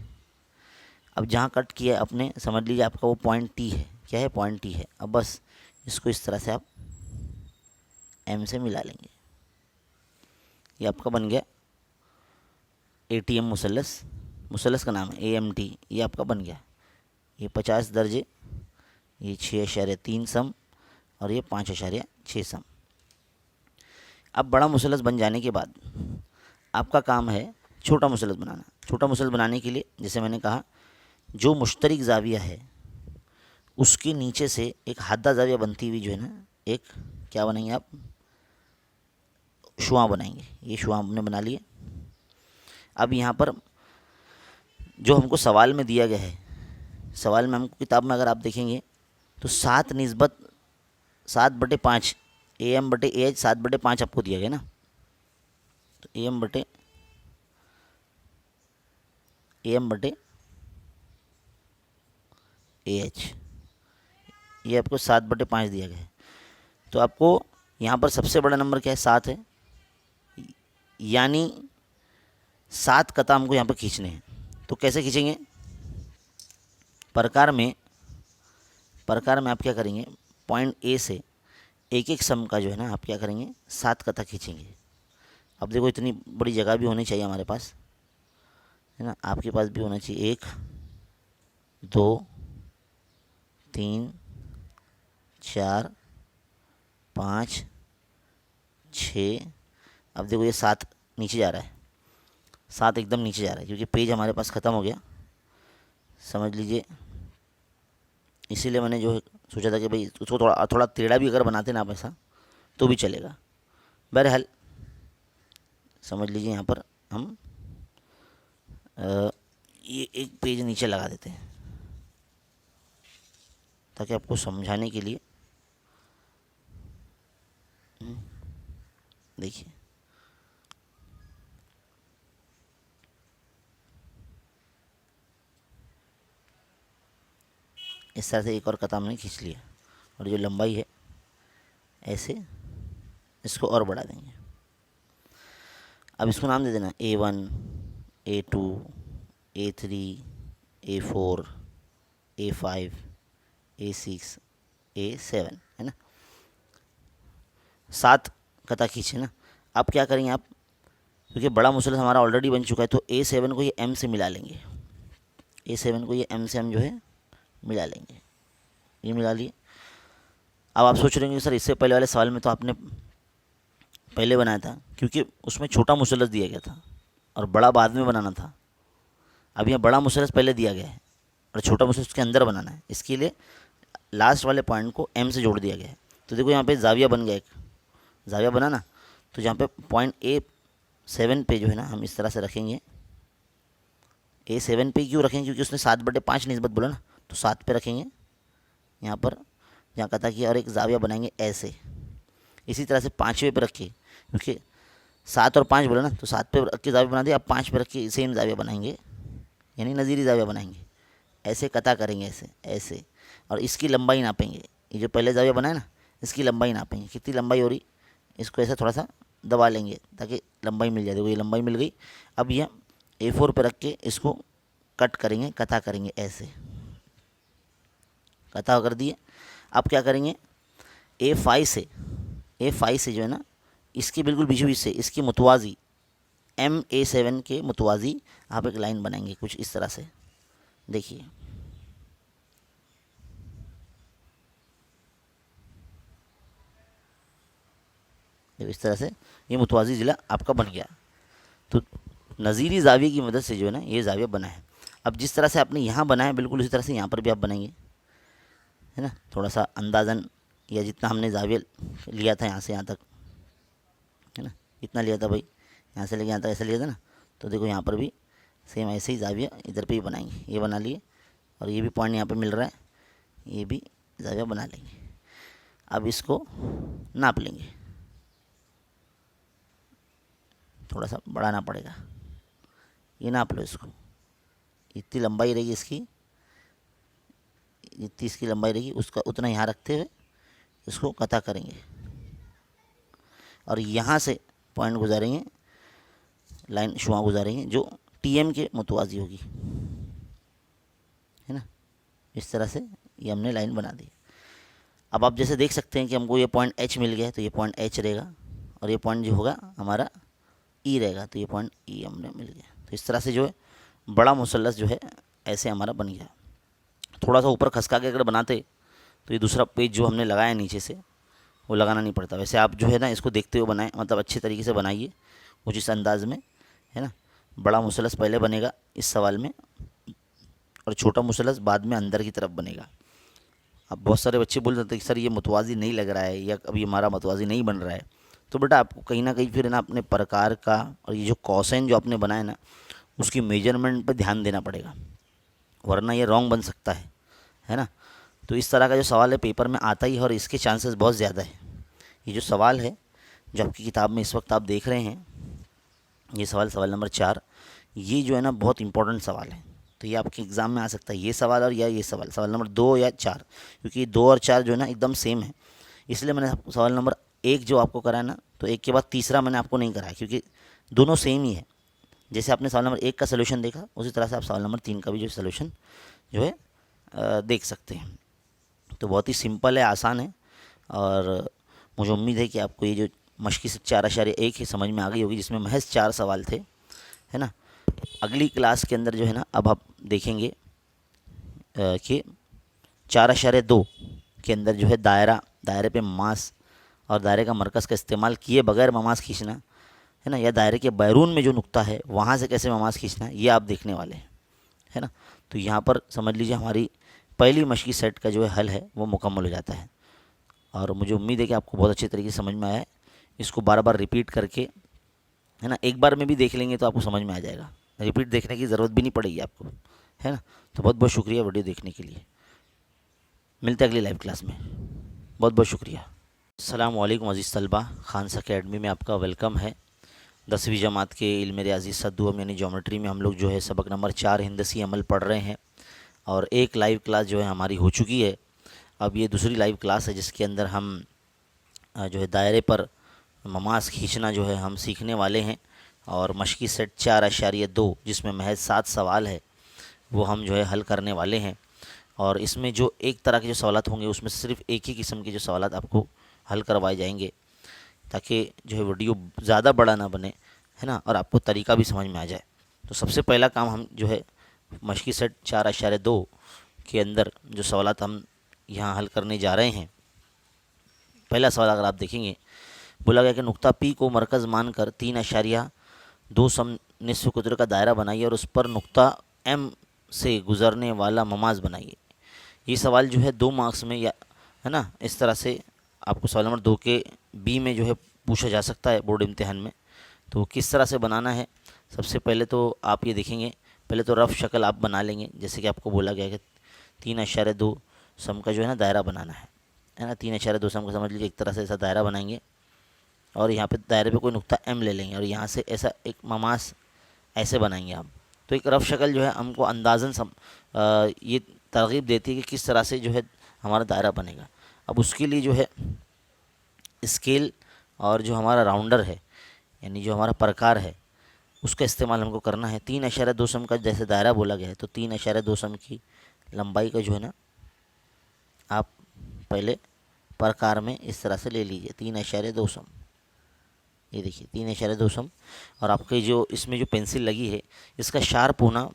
अब जहाँ कट किया अपने समझ लीजिए आपका वो पॉइंट टी है, क्या है पॉइंट टी है। अब बस इसको इस तरह से आप एम से मिला लेंगे, ये आपका बन गया ATM मुसल्लस, मुसल्लस का नाम है AMT, ये आपका बन गया। ये 50 दर्जे, ये 6.3 सम और ये 5.6 सम। अब बड़ा मुसल्लस बन जाने के बाद आपका काम है छोटा मुसल्लस बनाना। छोटा मुसल्लस बनाने के लिए जैसे मैंने कहा, जो मुश्तरिक जाविया है उसके नीचे से एक हादा जाविया बनती हुई जो है ना, एक क्या बनाएंगे आप, शुआ बनाएंगे। ये शुआ हमने बना लिए। अब यहाँ पर जो हमको सवाल में दिया गया है, सवाल में हमको किताब में अगर आप देखेंगे तो 7/5 AM/AH 7/5 आपको दिया गया ना, तो AM/AH ये आपको 7/5 दिया गया है। तो आपको यहाँ पर सबसे बड़ा नंबर क्या है, 7 है, यानी 7 कता हमको यहाँ पर खींचने हैं। तो कैसे खींचेंगे, प्रकार में आप क्या करेंगे, पॉइंट ए से एक एक सम का जो है ना आप क्या करेंगे 7 कता खींचेंगे। अब देखो इतनी बड़ी जगह भी होनी चाहिए हमारे पास है ना, आपके पास भी होना चाहिए। 1 2 3 4 5 6, अब देखो ये 7 नीचे जा रहा है, 7 एकदम नीचे जा रहा है क्योंकि पेज हमारे पास ख़त्म हो गया, समझ लीजिए। इसीलिए मैंने जो सोचा था कि भाई उसको थोड़ा थोड़ा टेढ़ा भी अगर बनाते ना आप ऐसा तो भी चलेगा। बहरहाल समझ लीजिए यहाँ पर हम ये एक पेज नीचे लगा देते हैं ताकि आपको समझाने के लिए। देखिए इस तरह से एक और कता हमने खींच लिया, और जो लंबाई है ऐसे इसको और बढ़ा देंगे। अब इसको नाम दे देना A1 A2 A3 A4 A5 A6 A7 है ना, 7 कता खींचे ना। अब क्या करेंगे आप, क्योंकि बड़ा मुसल्लस हमारा ऑलरेडी बन चुका है, तो A7 को ये M से मिला लेंगे। A7 को ये M से हम जो है मिला लेंगे, ये मिला लिए। अब आप सोच रहे होंगे सर इससे पहले वाले सवाल में तो आपने पहले बनाया था, क्योंकि उसमें छोटा मुसल्लस दिया गया था और बड़ा बाद में बनाना था। अब यहाँ बड़ा मुसल्लस पहले दिया गया है और छोटा मुसल्लस उसके अंदर बनाना है, इसके लिए लास्ट वाले पॉइंट को M से जोड़ दिया गया है। तो देखो यहाँ पे जाविया बन गया, एक जाविया बना ना, तो जहाँ पे पॉइंट A7 पे जो है ना हम इस तरह से रखेंगे। A7 पे क्यों रखेंगे, क्योंकि उसने 7/5 निस्बत बोला ना, तो 7 पे रखेंगे यहाँ पर जहाँ कता किया, और एक जाविया बनाएंगे ऐसे। इसी तरह से 5वें पे रखिए, क्योंकि 7 और 5 बोला ना, तो 7 पे रख के जाविया बना दिया। अब 5 पे रख के सेम जाविया बनाएंगे, यानी नज़ीरी जाविया बनाएंगे। ऐसे कता करेंगे, ऐसे ऐसे, और इसकी लंबाई नापेंगे। ये जो पहले जाविया बनाए ना, इसकी लंबाई नापेंगे, कितनी लंबाई हो रही, इसको ऐसे थोड़ा सा दबा लेंगे ताकि लंबाई मिल जाए। देखो ये लंबाई मिल गई। अब ये A4 पे रख के इसको कट करेंगे, कता करेंगे ऐसे, कता कर दिए। अब क्या करेंगे, A5 से जो है ना, इसके बिल्कुल बीचों बीच से इसकी मुतवाजी MA7 के मुतवाजी आप एक लाइन बनाएंगे कुछ इस तरह से। देखिए देखो इस तरह से ये मुतवाजी ज़िला आपका बन गया। तो नज़ीरी जाविये की मदद से जो है ना ये जाविया बना है। अब जिस तरह से आपने यहाँ बनाया बिल्कुल उसी तरह से यहाँ पर भी आप बनाएंगे, है ना। थोड़ा सा अंदाज़न, या जितना हमने जाविया लिया था यहाँ से यहाँ तक, है ना, इतना लिया था भाई, यहाँ से लेके यहाँ तक ऐसे लिया था ना, तो देखो यहाँ पर भी सेम ऐसे ही जाविया इधर पे ही बनाएंगे। ये बना लिए, और ये भी पॉइंट यहाँ पे मिल रहा है, ये भी जाविया बना लेंगे। अब इसको नाप लेंगे, थोड़ा सा बढ़ाना पड़ेगा। ये नाप लो इसको, इतनी लंबाई रहेगी इसकी, जितनी इसकी लंबाई रहेगी उसका उतना यहाँ रखते हुए इसको कता करेंगे, और यहाँ से पॉइंट गुजारेंगे, लाइन शुआ गुजारेंगे जो TM के मुतवाजी होगी, है ना। इस तरह से ये हमने लाइन बना दी। अब आप जैसे देख सकते हैं कि हमको ये पॉइंट H मिल गया है, तो ये पॉइंट H रहेगा, और ये पॉइंट जो होगा हमारा E रहेगा, तो ये पॉइंट E हमने मिल गया। तो इस तरह से जो है बड़ा मुसल्लस जो है ऐसे हमारा बन गया। थोड़ा सा ऊपर खसका के अगर बनाते तो ये दूसरा पेज जो हमने लगाया नीचे से वो लगाना नहीं पड़ता। वैसे आप जो है ना इसको देखते हुए बनाएं, मतलब अच्छे तरीके से बनाइए कुछ इस अंदाज में, है ना। बड़ा मुसल्लस पहले बनेगा इस सवाल में, और छोटा मुसल्लस बाद में अंदर की तरफ बनेगा। अब बहुत सारे बच्चे बोल रहे थे कि सर ये मुतवाज़ी नहीं लग रहा है, या अभी हमारा मुतवाज़ी नहीं बन रहा है, तो बेटा आपको कहीं ना कहीं फिर ना अपने प्रकार का और ये जो कॉसेन जो आपने बनाया ना उसकी मेजरमेंट पर ध्यान देना पड़ेगा, वरना ये रॉन्ग बन सकता है ना। तो इस तरह का जो सवाल है पेपर में आता ही है, और इसके चांसेस बहुत ज़्यादा है। ये जो सवाल है जो आपकी किताब में इस वक्त आप देख रहे हैं, ये सवाल नंबर 4, ये जो है ना बहुत इंपॉर्टेंट सवाल है। तो ये आपके एग्ज़ाम में आ सकता है, ये सवाल और या ये सवाल नंबर 2 या 4, क्योंकि 2 और 4 जो है ना एकदम सेम है। इसलिए मैंने सवाल नंबर 1 जो आपको कराया ना, तो 1 के बाद तीसरा मैंने आपको नहीं कराया, क्योंकि दोनों सेम ही है। जैसे आपने सवाल नंबर 1 का सलूशन देखा, उसी तरह से आप सवाल नंबर 3 का भी जो सलूशन जो है देख सकते हैं। तो बहुत ही सिंपल है, आसान है, और मुझे उम्मीद है कि आपको ये जो मश्की से 4.1 ही समझ में आ गई होगी, जिसमें महज 4 सवाल थे, है ना। अगली क्लास के अंदर जो है ना अब आप देखेंगे कि 4.2 के अंदर जो है दायरे पे ममास और दायरे का मरकज़ का इस्तेमाल किए बगैर ममास खींचना, है ना, या दायरे के बैरून में जो नुक्ता है वहाँ से कैसे ममास खींचना है, ये आप देखने वाले हैं, है ना। तो यहाँ पर समझ लीजिए हमारी पहली मश्की सेट का जो है हल है वो मुकम्मल हो जाता है, और मुझे उम्मीद है कि आपको बहुत अच्छे तरीके से समझ में आया है। इसको बार बार रिपीट करके, है ना, एक बार में भी देख लेंगे तो आपको समझ में आ जाएगा, रिपीट देखने की ज़रूरत भी नहीं पड़ेगी आपको, है ना। तो बहुत बहुत शुक्रिया वीडियो देखने के लिए। मिलते हैं अगली लाइव क्लास में, बहुत बहुत शुक्रिया। अस्सलाम वालेकुम अज़ीज़ तलबा, खानसा अकेडमी में आपका वेलकम है। 10वीं जमात के इल्म रियाज़ी सद्दुअम यानी ज्योमेट्री में हम लोग जो है सबक नंबर 4 हिंदसी अमल पढ़ रहे हैं, और एक लाइव क्लास जो है हमारी हो चुकी है। अब ये दूसरी लाइव क्लास है जिसके अंदर हम जो है दायरे पर ममास खींचना जो है हम सीखने वाले हैं, और मश्की सेट 4.2 जिसमें महज 7 सवाल है वो हम जो है हल करने वाले हैं। और इसमें जो एक तरह के जो सवालात होंगे उसमें सिर्फ एक ही किस्म के जो सवालात आपको हल करवाए जाएंगे, ताकि जो है वीडियो ज़्यादा बड़ा ना बने, है ना, और आपको तरीका भी समझ में आ जाए। तो सबसे पहला काम हम जो है मश्की सेट 4.2 के अंदर जो सवालात हम यहाँ हल करने जा रहे हैं, पहला सवाल अगर आप देखेंगे, बोला गया कि नुक्ता P को मरकज़ मानकर 3.2 सम निस्फ कुतुर का दायरा बनाइए और उस पर नुक्ता M से गुज़रने वाला ममाज़ बनाइए। ये सवाल जो है 2 मार्क्स में, या है ना, इस तरह से आपको सवाल नंबर 2 के B में जो है पूछा जा सकता है बोर्ड इम्तिहान में। तो किस तरह से बनाना है, सबसे पहले तो आप ये देखेंगे, पहले तो रफ़ शक्ल आप बना लेंगे, जैसे कि आपको बोला गया कि 3.2 सम का जो है ना दायरा बनाना है ना। 3.2 सम का समझ लीजिए एक तरह से ऐसा दायरा बनाएंगे और यहाँ पे दायरे पे कोई नुक्ता M ले लेंगे और यहाँ से ऐसा एक ममास ऐसे बनाएंगे हम। तो एक रफ शक्ल जो है हमको अंदाज़न ये तरगीब देती है कि किस तरह से जो है हमारा दायरा बनेगा। अब उसके लिए जो है स्केल और जो हमारा राउंडर है यानी जो हमारा प्रकार है उसका इस्तेमाल हमको करना है। 3.2 सम का जैसे दायरा बोला गया है तो 3.2 सम की लंबाई का जो है ना आप पहले प्रकार में इस तरह से ले लीजिए 3.2 सम। ये देखिए 3.2 सम। और आपके जो इसमें जो पेंसिल लगी है इसका शार्प होना,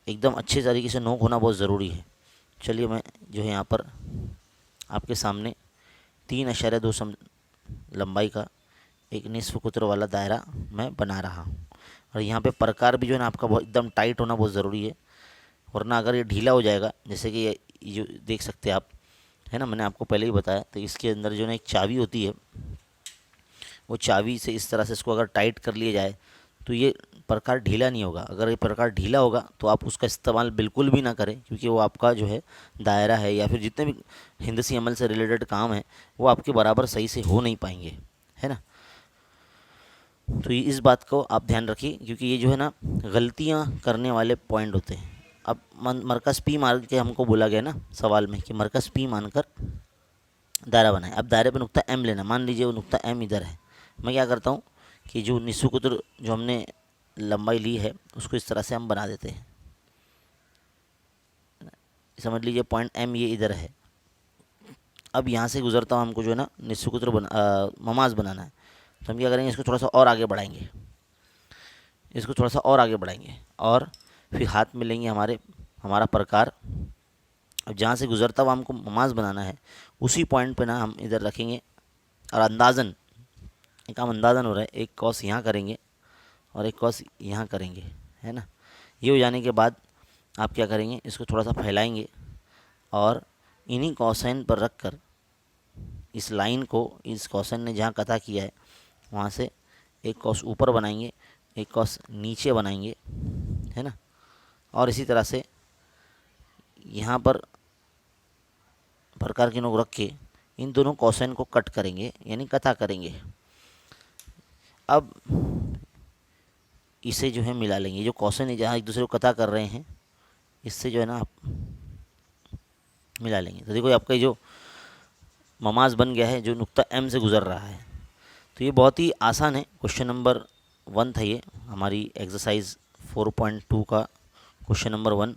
एकदम अच्छे तरीके से नोक होना बहुत ज़रूरी है। चलिए मैं जो है यहाँ पर आपके सामने 3.2 सम लंबाई का एक निस्फ कुतर वाला दायरा मैं बना रहा हूँ। और यहाँ पे प्रकार भी जो है ना आपका बहुत एकदम टाइट होना बहुत ज़रूरी है, वरना अगर ये ढीला हो जाएगा, जैसे कि ये जो देख सकते हैं आप, है ना, मैंने आपको पहले ही बताया। तो इसके अंदर जो है ना एक चाबी होती है, वो चाबी से इस तरह से इसको अगर टाइट कर लिया जाए तो ये प्रकार ढीला नहीं होगा। अगर ये प्रकार ढीला होगा तो आप उसका इस्तेमाल बिल्कुल भी ना करें, क्योंकि वो आपका जो है दायरा है या फिर जितने भी हिंदसी अमल से रिलेटेड काम है वो आपके बराबर सही से हो नहीं पाएंगे, है ना। तो ये इस बात को आप ध्यान रखिए, क्योंकि ये जो है ना गलतियाँ करने वाले पॉइंट होते हैं। अब मरकज़ पी मान के हमको बोला गया ना सवाल में कि मरकज़ पी मानकर दायरा बनाए। अब दायरे पे नुक्ता M लेना, मान लीजिए वो नुक्ता M इधर है। मैं क्या करता हूँ कि जो निस्फ कुतर जो हमने लंबाई ली है उसको इस तरह से हम बना देते हैं। समझ लीजिए पॉइंट M ये इधर है। अब यहाँ से गुजरता हूँ हमको जो है ना निस्फ कुतर ममाज बनाना है, तो हम क्या करेंगे, इसको थोड़ा सा और आगे बढ़ाएंगे, इसको थोड़ा सा और आगे बढ़ाएंगे और फिर हाथ में लेंगे हमारा प्रकार। अब जहाँ से गुजरता हुआ हमको ममाज बनाना है उसी पॉइंट पे ना हम इधर रखेंगे और अंदाज़न एक काम अंदाज़न हो रहा है, एक कॉस यहाँ करेंगे और एक कॉस यहाँ करेंगे, है ना। ये हो जाने के बाद आप क्या करेंगे, इसको थोड़ा सा फैलाएंगे और इन्हीं कॉसाइन पर रख कर इस लाइन को, इस कॉसाइन ने जहाँ कथा किया है वहाँ से एक कॉस ऊपर बनाएंगे, एक कॉस नीचे बनाएंगे, है ना। और इसी तरह से यहाँ पर प्रकार की नोक रख के इन दोनों कॉसाइन को कट करेंगे यानी कथा करेंगे। अब इसे जो है मिला लेंगे, जो कॉसाइन है जहाँ एक दूसरे को कथा कर रहे हैं इससे जो है ना आप मिला लेंगे। तो देखो आपका जो ममाज बन गया है जो नुक्ता M से गुज़र रहा है। तो ये बहुत ही आसान है। क्वेश्चन नंबर 1 था ये हमारी एक्सरसाइज 4.2 का क्वेश्चन नंबर 1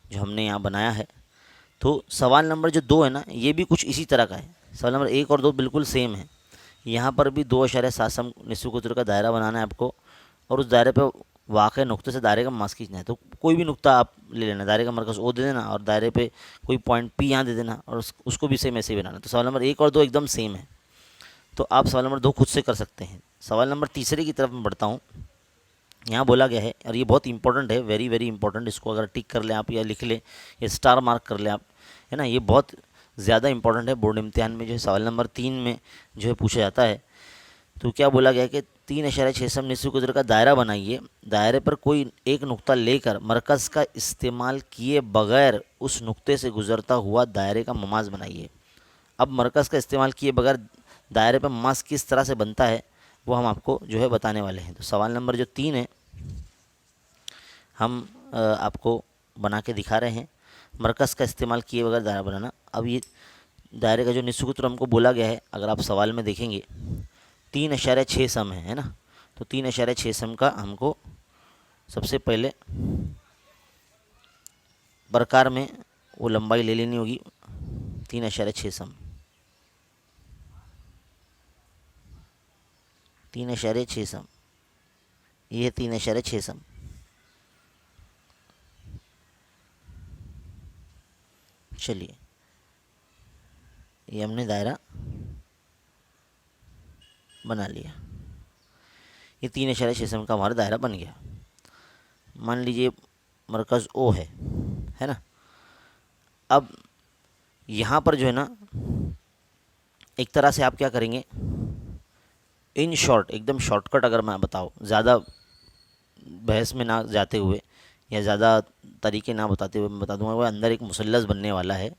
जो हमने यहाँ बनाया है। तो सवाल नंबर जो 2 है ना ये भी कुछ इसी तरह का है। सवाल नंबर 1 और 2 बिल्कुल सेम है। यहाँ पर भी 2.7 सम निस्फ कुतर का दायरा बनाना है आपको और उस दायरे पे वाक़ई नुक्ते से दायरे का मास खींचना है। तो कोई भी नुक्ता आप ले लेना, दायरे का मरकज़ O दे देना और दायरे पे कोई पॉइंट P यहाँ दे देना और उसको भी सेम ऐसे ही बनाना। तो सवाल नंबर 1 और 2 एकदम सेम है। तो आप सवाल नंबर 2 खुद से कर सकते हैं। सवाल नंबर तीसरे की तरफ मैं बढ़ता हूँ। यहाँ बोला गया है और ये बहुत इंपॉर्टेंट है, वेरी वेरी इंपॉर्टेंट। इसको अगर टिक कर लें आप या लिख लें या स्टार मार्क कर लें आप, है ना, ये बहुत ज़्यादा इंपॉर्टेंट है। बोर्ड इम्तिहान में जो है सवाल नंबर 3 में जो है पूछा जाता है। तो क्या बोला गया कि 3.6 सम निस्फ कुतर का दायरा बनाइए, दायरे पर कोई एक नुक्ता लेकर मरकज़ का इस्तेमाल किए बगैर उस नुक्ते से गुजरता हुआ दायरे का ममाज बनाइए। अब मरकज़ का इस्तेमाल किए बगैर दायरे पर ममाज किस तरह से बनता है वो हम आपको जो है बताने वाले हैं। तो सवाल नंबर जो 3 है हम आपको बना के दिखा रहे हैं, मरकज़ का इस्तेमाल किए बगैर दायरा बनाना। अब ये दायरे का जो निस्फ कुतर हमको बोला गया है, अगर आप सवाल में देखेंगे 3.6 सम है ना। तो 3.6 सम का हमको सबसे पहले प्रकार में वो लंबाई ले लेनी होगी 3.6 सम। 3.6 सम, ये है 3.6 सम। चलिए ये हमने दायरा बना लिया, ये 3.6 सम का हमारा दायरा बन गया। मान लीजिए मरकज़ O है ना। अब यहाँ पर जो है ना एक तरह से आप क्या करेंगे, इन शॉर्ट एकदम शॉर्टकट अगर मैं बताऊँ ज़्यादा बहस में ना जाते हुए, या ज़्यादा तरीके ना बताते हुए मैं बता दूंगा, वह अंदर एक मुसल्लस बनने वाला है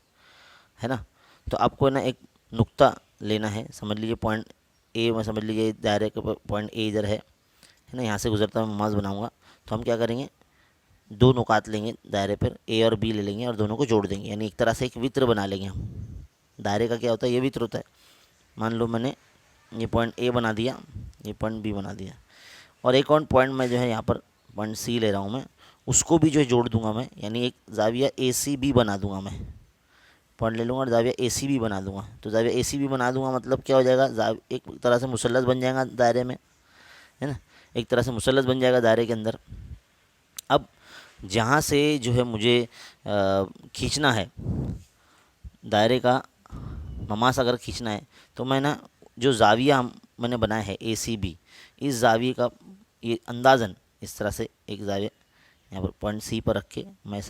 ना। तो आपको ना एक नुक्ता लेना है, समझ लीजिए पॉइंट ए में, समझ लीजिए दायरे के पॉइंट ए इधर है ना, यहाँ से गुजरता मैं ममाज बनाऊंगा। तो हम क्या करेंगे, दो नुकात लेंगे दायरे पर, ए और बी ले लेंगे और दोनों को जोड़ देंगे, यानी एक तरह से एक वित्र बना लेंगे हम। दायरे का क्या होता है, ये वित्र होता है। मान लो मैंने ये पॉइंट ए बना दिया, ये पॉइंट बी बना दिया, और एक और पॉइंट मैं जो है यहाँ पर पॉइंट सी ले रहा हूँ मैं, उसको भी जो है जोड़ दूंगा मैं, यानी एक जाविया ए सी बी बना दूंगा मैं। पॉइंट ले लूँगा और जाविया ए सी बी बना दूंगा। तो जाविया ए सी बी बना दूंगा मतलब क्या हो जाएगा, एक तरह से मुसल्लस बन जाएगा दायरे में, है ना, एक तरह से मुसल्लस बन जाएगा दायरे के अंदर। अब जहाँ से जो है मुझे खींचना है दायरे का ममास, अगर खींचना है तो मैं ना जो जाविया मैंने बनाया है ए सी बी, इस जाविये का ये अंदाज़न इस तरह से एक जाविया यहाँ पर पॉइंट सी पर रख के मैं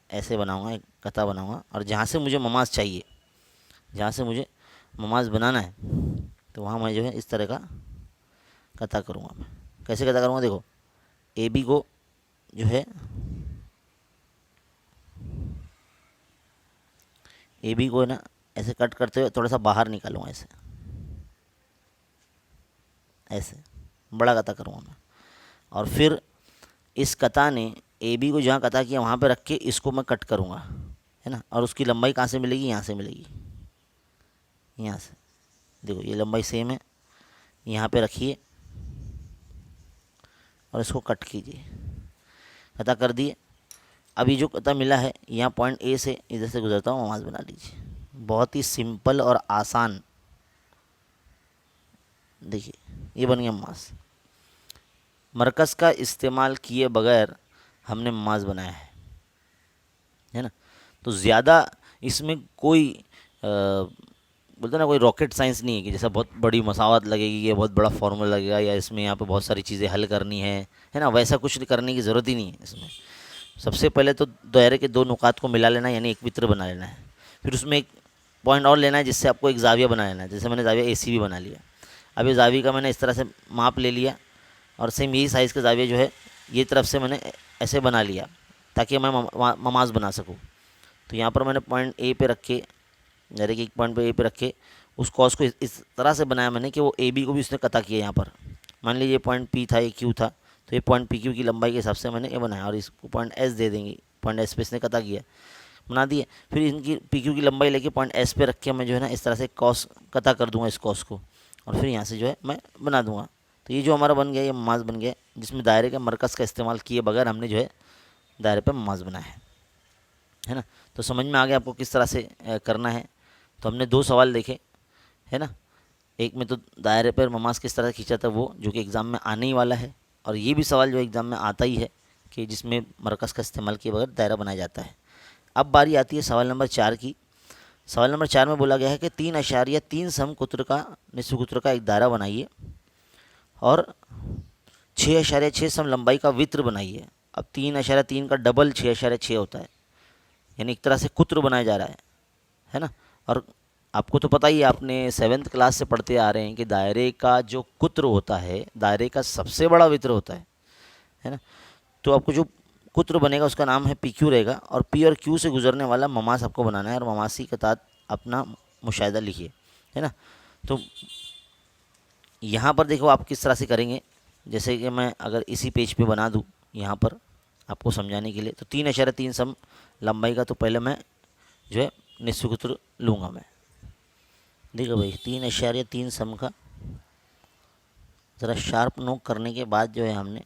ऐसे बनाऊंगा, एक कता बनाऊंगा, और जहाँ से मुझे ममाज चाहिए, जहाँ से मुझे ममाज बनाना है, तो वहाँ मैं जो है इस तरह का कता करूँगा। मैं कैसे कता करूँगा, देखो ए बी को जो है ए बी को ना ऐसे कट करते हुए थोड़ा सा बाहर निकालूंगा, ऐसे ऐसे बड़ा कता करूँगा मैं। और फिर इस कता ने ए बी को जहाँ कता किया वहाँ पे रख के इसको मैं कट करूँगा, है ना। और उसकी लंबाई कहाँ से मिलेगी, यहाँ से मिलेगी, यहाँ से। देखो ये लंबाई सेम है, यहाँ पे रखिए और इसको कट कीजिए, कता कर दिए। अभी जो कता मिला है यहाँ पॉइंट ए से इधर से गुजरता हूँ, आवाज़ बना लीजिए। बहुत ही सिंपल और आसान, देखिए ये बन गया मास। मरकज़ का इस्तेमाल किए बगैर हमने मास बनाया है ना। तो ज़्यादा इसमें कोई बोलते ना कोई रॉकेट साइंस नहीं है कि जैसा बहुत बड़ी मसावत लगेगी या बहुत बड़ा फार्मूला लगेगा या इसमें यहाँ पे बहुत सारी चीज़ें हल करनी है ना, वैसा कुछ करने की ज़रूरत ही नहीं है इसमें। सबसे पहले तो दायरे के दो नुकात को मिला लेना है, यानी एक वित्र बना लेना है। फिर उसमें एक पॉइंट और लेना है जिससे आपको एक जाविया बना लेना है। जैसे मैंने जाविया ए सी भी बना लिया। अब ये जाविया का मैंने इस तरह से माप ले लिया और सेम यही साइज़ का जाविया जो है ये तरफ से मैंने ऐसे बना लिया ताकि मैं ममाज बना सकूँ। तो यहाँ पर मैंने पॉइंट ए पे रख के, जैसे कि एक पॉइंट पे ए पे रख के उस कॉस को इस तरह से बनाया मैंने कि वो ए बी को भी उसने कता किया। यहाँ पर मान लीजिए ये पॉइंट पी था, ये क्यू था, तो ये पॉइंट पी क्यू की लंबाई के हिसाब से मैंने ये बनाया और इसको पॉइंट एस दे देंगे। पॉइंट एस पे इसने कता किया, बना दिए। फिर इनकी पी क्यू की लंबाई लेके पॉइंट एस पे रख के मैं जो है ना इस तरह से कॉस कता कर दूंगा इस कॉस को, और फिर यहाँ से जो है मैं बना दूंगा। तो ये जो हमारा बन गया, ये ममाज बन गया, जिसमें दायरे के मरकज़ का इस्तेमाल किए बगैर हमने जो है दायरे पर ममाज बनाया है ना। तो समझ में आ गया आपको किस तरह से करना है। तो हमने दो सवाल देखे, है ना। एक में तो दायरे पर ममाज किस तरह से खींचा था, वो जो कि एग्ज़ाम में आने ही वाला है, और ये भी सवाल जो एग्ज़ाम में आता ही है कि जिसमें मरकज़ का इस्तेमाल किए बगैर दायरा बनाया जाता है। अब बारी आती है सवाल नंबर 4 की। सवाल नंबर 4 में बोला गया है कि 3.3 समकुत्र का निस्वकुत्र का एक दायरा बनाइए और 6.6 सम लंबाई का वित्र बनाइए। अब 3.3 का डबल 6.6 होता है, यानी एक तरह से कुत्र बनाया जा रहा है ना। और आपको तो पता ही है, आपने 7th क्लास से पढ़ते आ रहे हैं कि दायरे का जो कुत्र होता है दायरे का सबसे बड़ा वित्र होता है ना। तो आपको जो कुत्र बनेगा उसका नाम है पी क्यू रहेगा, और पी और क्यू से गुजरने वाला ममास आपको बनाना है, और ममासी के तहत अपना मुशाहिदा लिखिए, है ना। तो यहाँ पर देखो आप किस तरह से करेंगे। जैसे कि मैं अगर इसी पेज पे बना दूँ यहाँ पर आपको समझाने के लिए, तो 3.3 सम लंबाई का तो पहले मैं जो है निस्वकुत्र लूँगा मैं। देखो भाई 3.3 सम का ज़रा शार्प नोक करने के बाद जो है हमने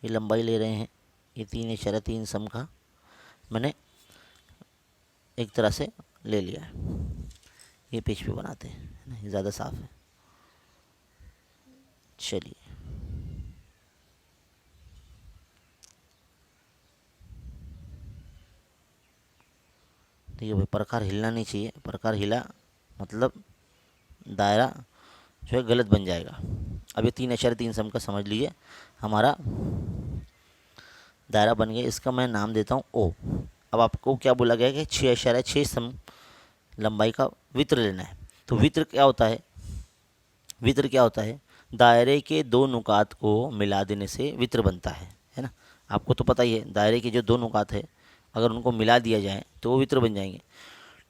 ये लंबाई ले रहे हैं, ये 3.3 सम का मैंने एक तरह से ले लिया है। ये पेज पे बनाते हैं, है ना, ये ज़्यादा साफ है। चलिए देखिए भाई, प्रकार हिलना नहीं चाहिए, प्रकार हिला मतलब दायरा जो है गलत बन जाएगा। अब ये 3.3 सम का समझ लीजिए हमारा दायरा बन गया। इसका मैं नाम देता हूँ ओ। अब आपको क्या बोला गया कि 6.6 सम लंबाई का वित्र लेना है। तो वित्र क्या होता है, वित्र क्या होता है, दायरे के दो नुकात को मिला देने से वित्र बनता है है ना। आपको तो पता ही है दायरे के जो दो नुकात है अगर उनको मिला दिया जाए तो वो वृत्त बन जाएंगे।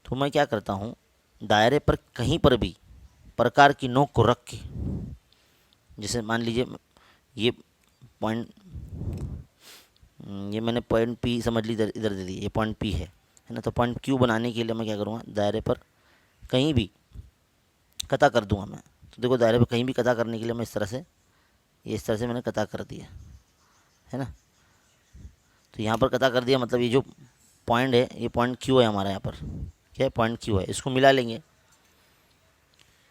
तो मैं क्या करता हूँ, दायरे पर कहीं पर भी प्रकार की नोक को रख के, जैसे मान लीजिए ये पॉइंट, ये मैंने पॉइंट पी समझ ली, इधर इधर दे दी, ये पॉइंट पी है ना। तो पॉइंट क्यू बनाने के लिए मैं क्या करूँगा, दायरे पर कहीं भी कता कर दूंगा मैं। तो देखो दायरे पर कहीं भी कता करने के लिए मैं इस तरह से, ये इस तरह से मैंने कता कर दिया, है ना। तो यहाँ पर कता कर दिया, मतलब ये जो पॉइंट है ये पॉइंट क्यू है हमारा, यहाँ पर क्या है, पॉइंट क्यू है। इसको मिला लेंगे,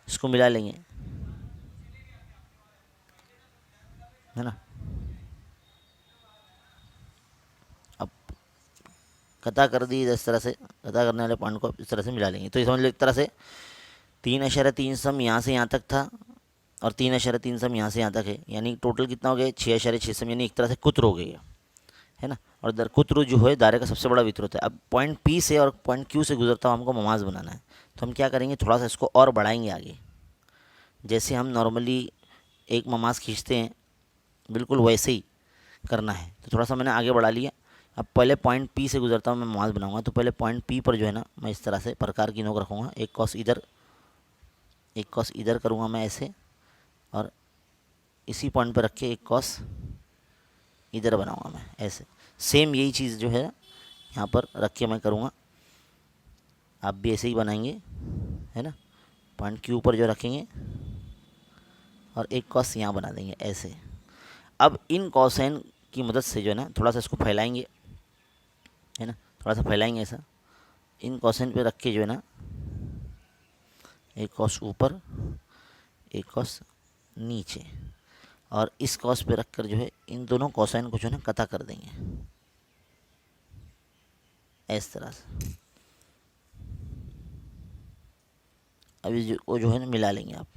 इसको मिला लेंगे, है ना। अब कता कर दी इस तरह से, कता करने वाले पॉइंट को इस तरह से मिला लेंगे। तो ये समझ लो एक तरह से 3.3 यहाँ से यहाँ तक था और 3.3 यहाँ से यहाँ तक है, यानी टोटल कितना हो गया 6.6, यानी एक तरह से कुत्र हो गई है ना। और दर कुत्र जो है दायरे का सबसे बड़ा वित्र होता है। अब पॉइंट पी से और पॉइंट क्यू से गुजरता हुआ हमको ममाज बनाना है। तो हम क्या करेंगे, थोड़ा सा इसको और बढ़ाएंगे आगे। जैसे हम नॉर्मली एक ममाज खींचते हैं बिल्कुल वैसे ही करना है। तो थोड़ा सा मैंने आगे बढ़ा लिया। अब पहले पॉइंट पी से गुजरता हूँ मैं ममाज बनाऊंगा। तो पहले पॉइंट पी पर जो है ना मैं इस तरह से प्रकार की नोक रखूँगा, एक कॉस इधर, एक कॉस इधर करूँगा मैं ऐसे, और इसी पॉइंट पर रख के एक कॉस इधर बनाऊँगा मैं ऐसे। सेम यही चीज़ जो है यहाँ पर रख के मैं करूँगा, आप भी ऐसे ही बनाएंगे, है ना। पॉइंट के ऊपर जो रखेंगे और एक कॉस यहाँ बना देंगे ऐसे। अब इन कॉसाइन की मदद से जो है ना थोड़ा सा इसको फैलाएंगे, है ना, थोड़ा सा फैलाएंगे ऐसा। इन कॉसाइन पे रख के जो है ना एक कॉस ऊपर, एक कॉस नीचे, और इस कॉस पे रख कर जो है इन दोनों कॉसाइन को जो है ना कता कर देंगे इस तरह से। अभी वो जो है ना मिला लेंगे आप।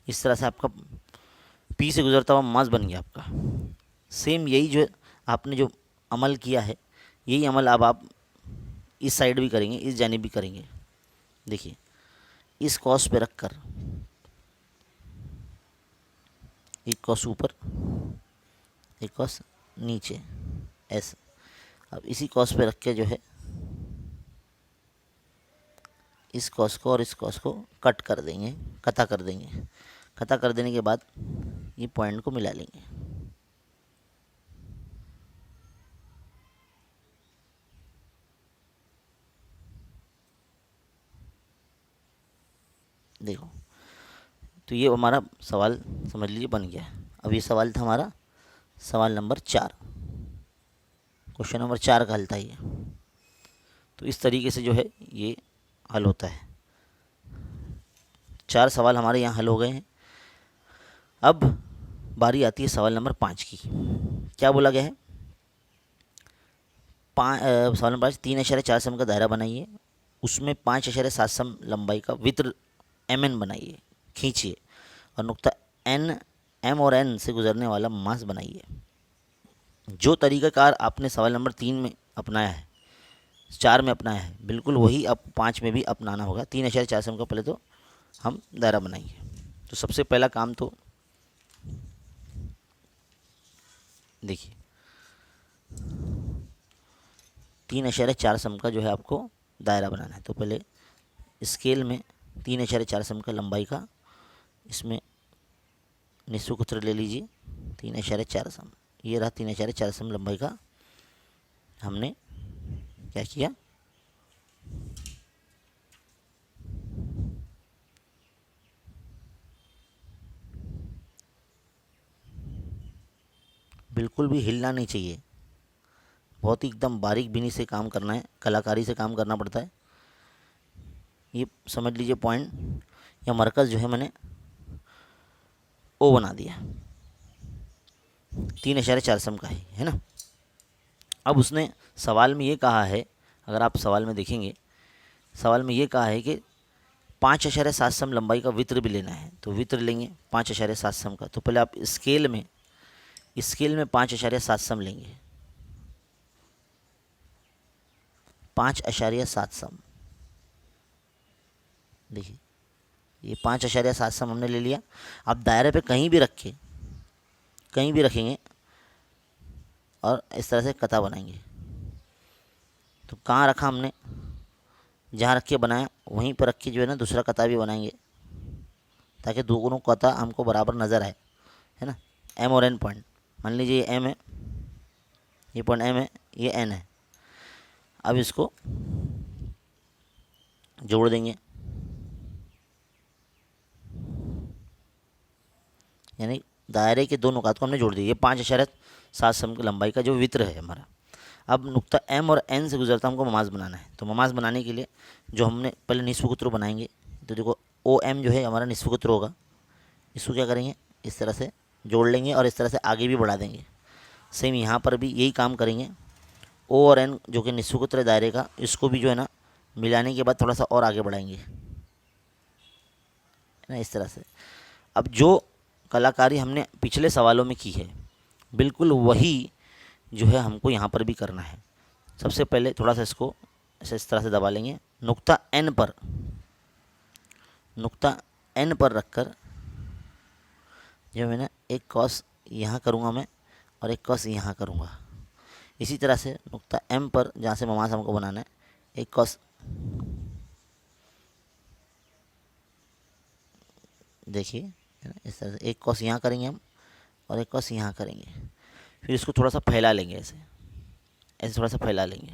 इस तरह से आपका पी से गुजरता हुआ मास बन गया आपका। सेम यही जो आपने जो अमल किया है, यही अमल अब आप इस साइड भी करेंगे, इस जानिब भी करेंगे। देखिए इस कॉस पे रख कर एक कॉस ऊपर, एक कॉस नीचे ऐसे। अब इसी कॉस पे रख के जो है इस कॉस को और इस कॉस को कट कर देंगे, कता कर देंगे। कता कर देने के बाद ये पॉइंट को मिला लेंगे। देखो तो ये हमारा सवाल समझ लीजिए बन गया। अब ये सवाल था हमारा सवाल नंबर 4, क्वेश्चन नंबर 4 का हल था ये। तो इस तरीके से जो है ये हल होता है। 4 सवाल हमारे यहाँ हल हो गए हैं। अब बारी आती है सवाल नंबर 5 की। क्या बोला गया है, सवाल नंबर 5, 3.4 सम का दायरा बनाइए, उसमें 5.7 सम लंबाई का वित्र MN बनाइए, खींचिए, और नुक्ता N, M और N से गुजरने वाला मास बनाइए। जो तरीक़ाकार आपने सवाल नंबर 3 में अपनाया है, 4 में अपनाया है, बिल्कुल वही अब 5 में भी अपनाना होगा। 3.4 सम का पहले तो हम दायरा बनाएंगे। तो सबसे पहला काम तो देखिए 3.4 सम का जो है आपको दायरा बनाना है। तो पहले स्केल में 3.4 सम का लंबाई का इसमें निःशुल्क सूत्र ले लीजिए। 3.4 सम, ये रहा 3.4 सम लंबाई का। हमने क्या किया, बिल्कुल भी हिलना नहीं चाहिए, बहुत ही एकदम बारीक बीनी से काम करना है, कलाकारी से काम करना पड़ता है। ये समझ लीजिए पॉइंट या मरकज़ जो है मैंने ओ बना दिया, 3.4 सम का है ना। अब उसने सवाल में ये कहा है, अगर आप सवाल में देखेंगे, सवाल में ये कहा है कि 5.7 सम लंबाई का वित्र भी लेना है। तो वित्र लेंगे 5.7 सम का। तो पहले आप स्केल में 5.7 सम लेंगे, 5.7 सम। देखिए ये 5.7 सम हमने ले लिया। अब दायरे पे कहीं भी रखे, कहीं भी रखेंगे और इस तरह से कता बनाएंगे। तो कहाँ रखा हमने, जहाँ रख के बनाया वहीं पर रख के जो है ना दूसरा कता भी बनाएंगे, ताकि दोनों कता हमको बराबर नज़र आए, है ना। एम और एन पॉइंट, मान लीजिए ये एम है, ये पॉइंट एम है, ये एन है। अब इसको जोड़ देंगे, यानी दायरे के दो नुकात को हमने जोड़ दिया। ये 5.7 सम की लंबाई का जो वित्र है हमारा। अब नुक्ता एम और एन से गुजरता हमको ममाज बनाना है। तो ममाज बनाने के लिए जो हमने पहले निस्फकुत्र बनाएंगे, तो देखो ओ एम जो है हमारा निस्फकुत्र होगा। इसको क्या करेंगे, इस तरह से जोड़ लेंगे और इस तरह से आगे भी बढ़ा देंगे। सेम यहाँ पर भी यही काम करेंगे। ओ और एन जो कि निस्फकुत्र दायरे का, इसको भी जो है ना मिलाने के बाद थोड़ा सा और आगे बढ़ाएंगे, है ना, इस तरह से। अब जो कलाकारी हमने पिछले सवालों में की है, बिल्कुल वही जो है हमको यहाँ पर भी करना है। सबसे पहले थोड़ा सा इसको ऐसे इस तरह से दबा लेंगे। नुक्ता एन पर, नुक्ता एन पर रखकर जो मैं ना एक कॉस यहाँ करूँगा मैं और एक कॉस यहाँ करूँगा। इसी तरह से नुक्ता एम पर जहाँ से ममाज हमको बनाना है, एक कॉस, देखिए है ना, इस तरह से एक कॉस यहाँ करेंगे हम और एक कॉस यहाँ करेंगे। फिर इसको थोड़ा सा फैला लेंगे, ऐसे ऐसे थोड़ा सा फैला लेंगे,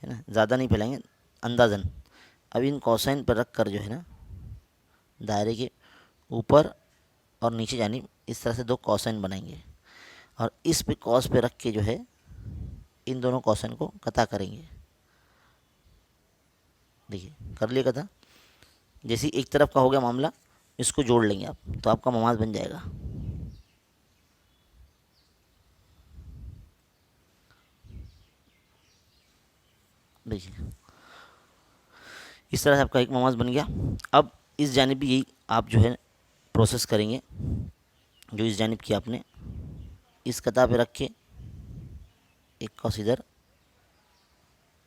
है ना, ज़्यादा नहीं फैलाएंगे, अंदाज़न। अब इन कॉसाइन पर रख कर जो है ना दायरे के ऊपर और नीचे जानी इस तरह से दो कॉसाइन बनाएंगे और इस पे कॉस पे रख के जो है इन दोनों कॉसाइन को कता करेंगे। देखिए कर लिया कता। जैसे एक तरफ का हो गया मामला, इसको जोड़ लेंगे आप, तो आपका ममाज बन जाएगा। देखिए इस तरह से आपका एक ममाज बन गया। अब इस जानिब भी यही आप जो है प्रोसेस करेंगे, जो इस जानिब की आपने इस कता पे रख के एक कॉस इधर,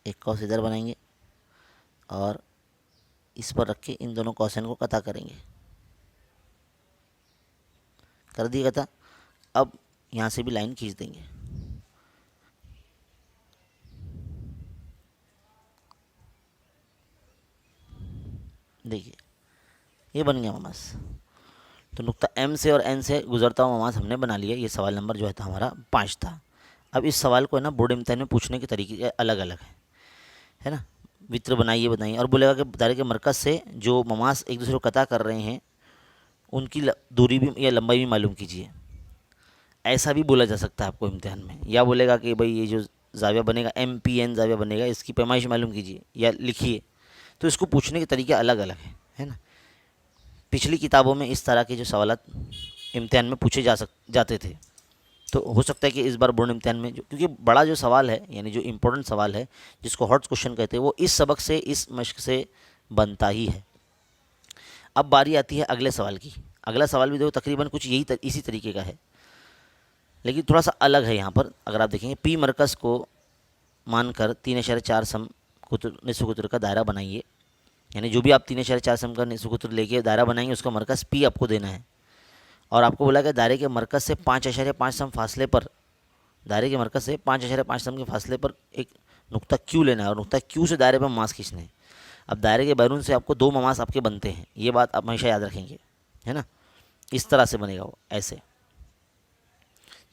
एक कॉस इधर बनाएंगे और इस पर रख के इन दोनों कॉसाइन को कता करेंगे। कर दिया कता। अब यहाँ से भी लाइन खींच देंगे। देखिए ये बन गया ममाज। तो नुक्ता एम से और एन से गुजरता हुआ ममाज हमने बना लिया। ये सवाल नंबर जो है था हमारा 5 था। अब इस सवाल को है ना बोर्ड इम्तिहान में पूछने के तरीके अलग अलग है ना। वित्र बनाइए बताइए और बोलेगा कि दायरे के मरकज़ से जो ममाज एक दूसरे को कता कर रहे हैं उनकी दूरी भी या लंबाई भी मालूम कीजिए। ऐसा भी बोला जा सकता है आपको इम्तिहान में। या बोलेगा कि भाई ये जो जाविया बनेगा MPN जाविया बनेगा, इसकी पैमाइश मालूम कीजिए या लिखिए। तो इसको पूछने के तरीके अलग अलग हैं, है ना। पिछली किताबों में इस तरह के जो सवाल इम्तिहान में पूछे जाते थे। तो हो सकता है कि इस बार बोर्ड इम्तिहान में क्योंकि बड़ा जो सवाल है यानी जो इम्पोर्टेंट सवाल है जिसको हॉट क्वेश्चन कहते हैं, वो इस सबक से, इस मश्क से बनता ही है। अब बारी आती है अगले सवाल की। अगला सवाल भी देखो तकरीबन कुछ इसी तरीके का है, लेकिन थोड़ा सा अलग है। यहाँ पर अगर आप देखेंगे, पी मरकज़ को मानकर 3.4 सम निस्फकुत्र का दायरा बनाइए। यानी जो भी आप 3.4 सम का निस्फकुत्र लेके दायरा बनाएंगे उसका मरकज़ पी आपको देना है। और आपको बोला कि दायरे के मरकज़ से 5.5 सम फासले पर, दायरे के मरकज़ से 5.5 सम के फासले पर एक नुक्ता क्यू लेना है और नुक्ता क्यू से दायरे पर ममाज खींचने हैं। अब दायरे के बैरून से आपको 2 ममाज आपके बनते हैं, ये बात आप हमेशा याद रखेंगे, है ना। इस तरह से बनेगा वो, ऐसे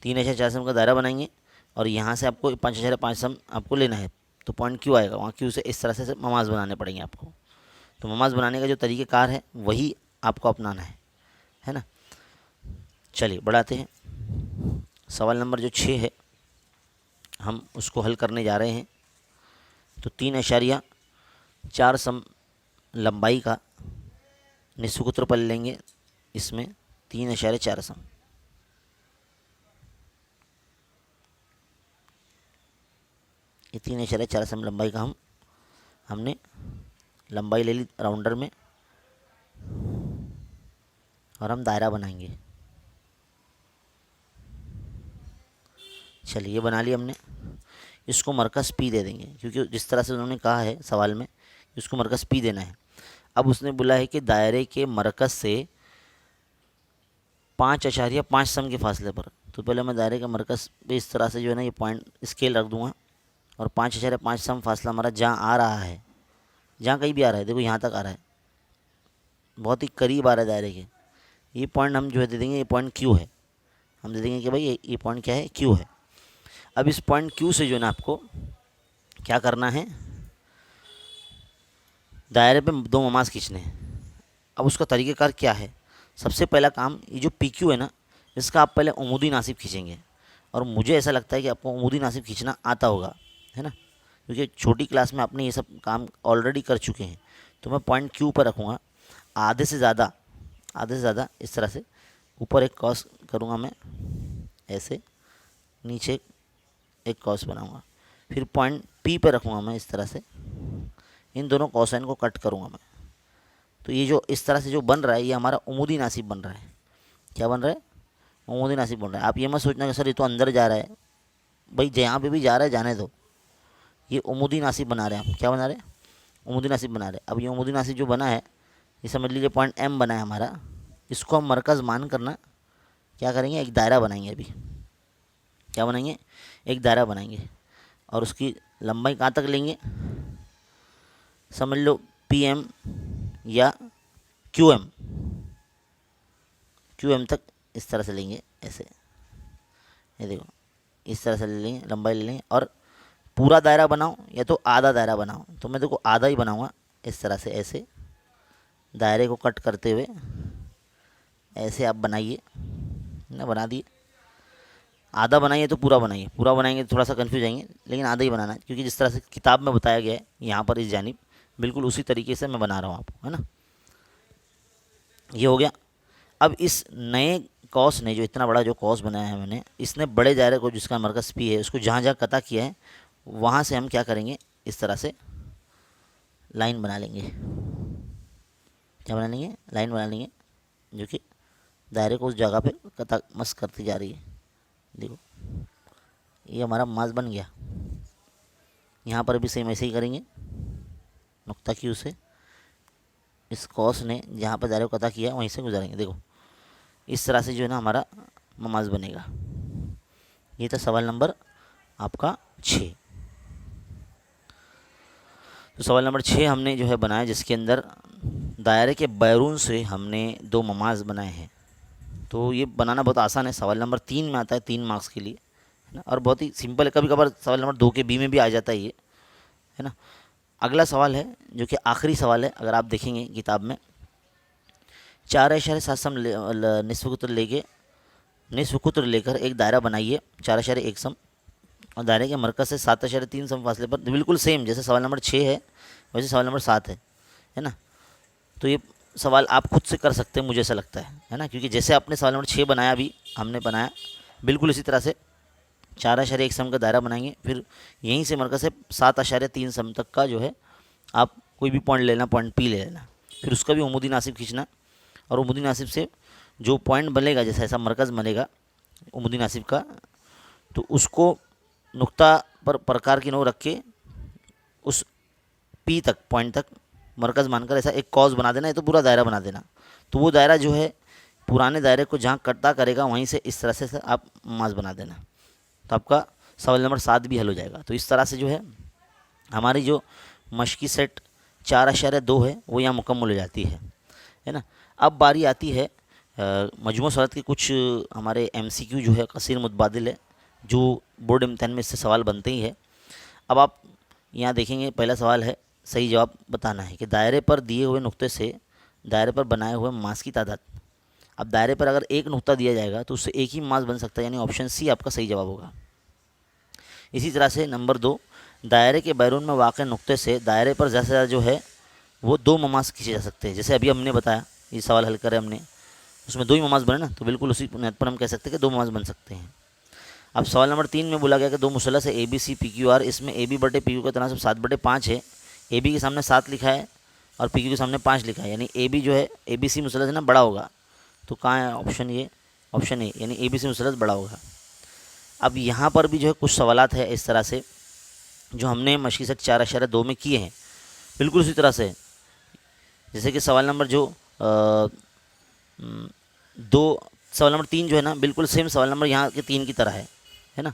3.4 सम का दायरा बनाएंगे और यहाँ से आपको 5.5 सम आपको लेना है। तो पॉइंट क्यू आएगा, वहाँ क्यू से इस तरह से ममाज बनाने पड़ेंगे आपको। तो ममाज बनाने का जो तरीक़ेकार है वही आपको अपनाना है ना। चलिए बढ़ाते हैं। सवाल नंबर जो 6 है हम उसको हल करने जा रहे हैं। तो 3.4 सम लंबाई का निस्फकुत्र पल लेंगे। इसमें 3.4 सम, ये 3.4 सम लंबाई का हमने लंबाई ले ली राउंडर में और हम दायरा बनाएंगे। चलिए ये बना लिया हमने। इसको मरकज़ पी दे देंगे क्योंकि जिस तरह से उन्होंने कहा है सवाल में इसको मरकज़ पी देना है। अब उसने बोला है कि दायरे के मरकज़ से 5.5 सम के फासले पर। तो पहले मैं दायरे के मरकज़ पे इस तरह से जो है ना ये पॉइंट स्केल रख दूंगा और 5.5 सम फासला हमारा जहाँ आ रहा है, जहाँ कहीं भी आ रहा है, देखो यहाँ तक आ रहा है, बहुत ही करीब आ रहा है दायरे के, ये पॉइंट हम जो है दे देंगे, ये पॉइंट क्यू है। हम दे देंगे कि भाई ये पॉइंट क्या है, क्यू है। अब इस पॉइंट क्यू से जो है ना आपको क्या करना है, दायरे पे दो ममाज खींचने हैं। अब उसका तरीक़ेकार क्या है, सबसे पहला काम, ये जो पी क्यू है ना, इसका आप पहले उमूदी नासिब खींचेंगे। और मुझे ऐसा लगता है कि आपको उमूदी नासिब खींचना आता होगा, है ना, क्योंकि छोटी क्लास में आपने ये सब काम ऑलरेडी कर चुके हैं। तो मैं पॉइंट क्यू पर रखूँगा, आधे से ज़्यादा इस तरह से ऊपर एक कॉस करूँगा मैं, ऐसे नीचे एक कॉस बनाऊँगा, फिर पॉइंट पी पर रखूँगा मैं इस तरह से, इन दोनों कॉसाइन को कट करूँगा मैं। तो ये जो इस तरह से जो बन रहा है, ये हमारा उमूदी नासिब बन रहा है। क्या बन रहा है, उमूदी नासिब बन रहा है। आप ये मत सोचना कि सर ये तो अंदर जा रहा है, भाई जहाँ पे भी जा रहा है जाने दो, ये उमूदी नासिब बना रहे हैं हम। क्या बना रहे हैं, उमूदी नासिब बना रहे हैं। अब ये उमूदी नासिब जो बना है, ये समझ लीजिए पॉइंट एम बना है हमारा, इसको हम मरकज़ मान करना क्या करेंगे, एक दायरा बनाएंगे। अभी क्या बनाएंगे, एक दायरा बनाएंगे और उसकी लंबाई कहाँ तक लेंगे, समझ लो पी एम या क्यू एम तक इस तरह से लेंगे, ऐसे, ये देखो इस तरह से ले लेंगे, लंबाई ले लेंगे। और पूरा दायरा बनाओ या तो आधा दायरा बनाओ, तो मैं देखो आधा ही बनाऊंगा इस तरह से, ऐसे दायरे को कट करते हुए ऐसे आप बनाइए ना, बना दिए। आधा बनाइए तो पूरा बनाइए, पूरा बनाएंगे तो थोड़ा सा कन्फ्यूज आएंगे, लेकिन आधा ही बनाना है, क्योंकि जिस तरह से किताब में बताया गया है यहाँ पर इस जानिब, बिल्कुल उसी तरीके से मैं बना रहा हूँ आपको, है ना। ये हो गया। अब इस नए कॉस ने, जो इतना बड़ा जो कॉस बनाया है मैंने, इसने बड़े दायरे को जिसका मरकज़ पी है, उसको जहाँ जहाँ कता किया है वहाँ से हम क्या करेंगे, इस तरह से लाइन बना लेंगे। क्या बना लेंगे, लाइन बना लेंगे, जो कि दायरे को उस जगह पे कता मस करती जा रही है। देखो ये हमारा मास बन गया। यहाँ पर भी सेम ऐसे ही करेंगे, नुक्ता क्यू से इस कॉस ने जहाँ पर दायरे को कता किया वहीं से गुजारेंगे। देखो इस तरह से जो है ना हमारा ममाज बनेगा। ये था सवाल नंबर आपका 6। तो सवाल नंबर 6 हमने जो है बनाया, जिसके अंदर दायरे के बैरून से हमने दो ममाज बनाए हैं। तो ये बनाना बहुत आसान है। सवाल नंबर 3 में आता है, 3 मार्क्स के लिए, है ना, और बहुत ही सिंपल है। कभी कभार सवाल नंबर 2 के बी में भी आ जाता है ये, है ना। अगला सवाल है जो कि आखिरी सवाल है, अगर आप देखेंगे किताब में, 4.7 सम निस्फ कुत्र लेकर एक दायरा बनाइए 4.1 सम और दायरे के मरकज़ से 7.3 सम फासले पर। बिल्कुल सेम जैसे सवाल नंबर 6 है वैसे सवाल नंबर 7 है ना। तो ये सवाल आप खुद से कर सकते हैं, मुझे ऐसा लगता है ना, क्योंकि जैसे आपने सवाल नंबर 6 बनाया, अभी हमने बनाया बिल्कुल इसी तरह से 4.1 सम का दायरा बनाएंगे, फिर यहीं से मरकज़ से 7.3 सम तक का जो है आप कोई भी पॉइंट लेना, पॉइंट पी ले लेना, फिर उसका भी उमूदी नासिब खींचना और उमूदी नासिब से जो पॉइंट बनेगा, जैसा ऐसा मरकज़ बनेगा उमूदी नासिब का, तो उसको नुक्ता पर प्रकार की नोक रख के उस पी तक, पॉइंट तक मरकज़ मानकर ऐसा एक कॉज बना देना, है तो पूरा दायरा बना देना। तो वो दायरा जो है पुराने दायरे को जहाँ कटता करेगा वहीं से इस तरह से आप मास बना देना। तो आपका सवाल नंबर 7 भी हल हो जाएगा। तो इस तरह से जो है हमारी जो मशकी सेट 4.2 है वो यहाँ मुकम्मल हो जाती है ना। अब बारी आती है मजमू सूरत के कुछ हमारे MCQ जो है कसीर मुतबादिल है, जो बोर्ड इम्तिहान में इससे सवाल बनते ही है। अब आप यहाँ देखेंगे, पहला सवाल है, सही जवाब बताना है कि दायरे पर दिए हुए नुक्ते से दायरे पर बनाए हुए मास की तादाद। अब दायरे पर अगर एक नुक्ता दिया जाएगा तो उससे एक ही मास बन सकता है, यानी ऑप्शन सी आपका सही जवाब होगा। इसी तरह से नंबर 2, दायरे के बैरून में वाक़ नुक्ते से दायरे पर ज़्यादा से ज़्यादा जो है वो 2 ममास खींचे जा सकते हैं। जैसे अभी हमने बताया, ये सवाल हल करे हमने, उसमें 2 ही ममास बने ना, तो बिल्कुल उसी बुनियाद पर हम कह सकते हैं कि 2 ममास बन सकते हैं। अब सवाल नंबर 3 में बोला गया कि 2 मुसल्लस है ABC PQR, इसमें AB बटे PQ का तनासब 7/5 है। AB के सामने 7 लिखा है और PQ के सामने 5 लिखा है, यानी AB जो है ABC मुसल्लस है ना, बड़ा होगा। तो कहाँ है ऑप्शन ए, यानी ABC मुसल्लस बड़ा होगा। अब यहाँ पर भी जो है कुछ सवालात है इस तरह से जो हमने मशकी सेट 4.2 में किए हैं, बिल्कुल उसी तरह से जैसे कि सवाल नंबर जो सवाल नंबर 3 जो है ना, बिल्कुल सेम सवाल नंबर यहाँ के 3 की तरह है ना।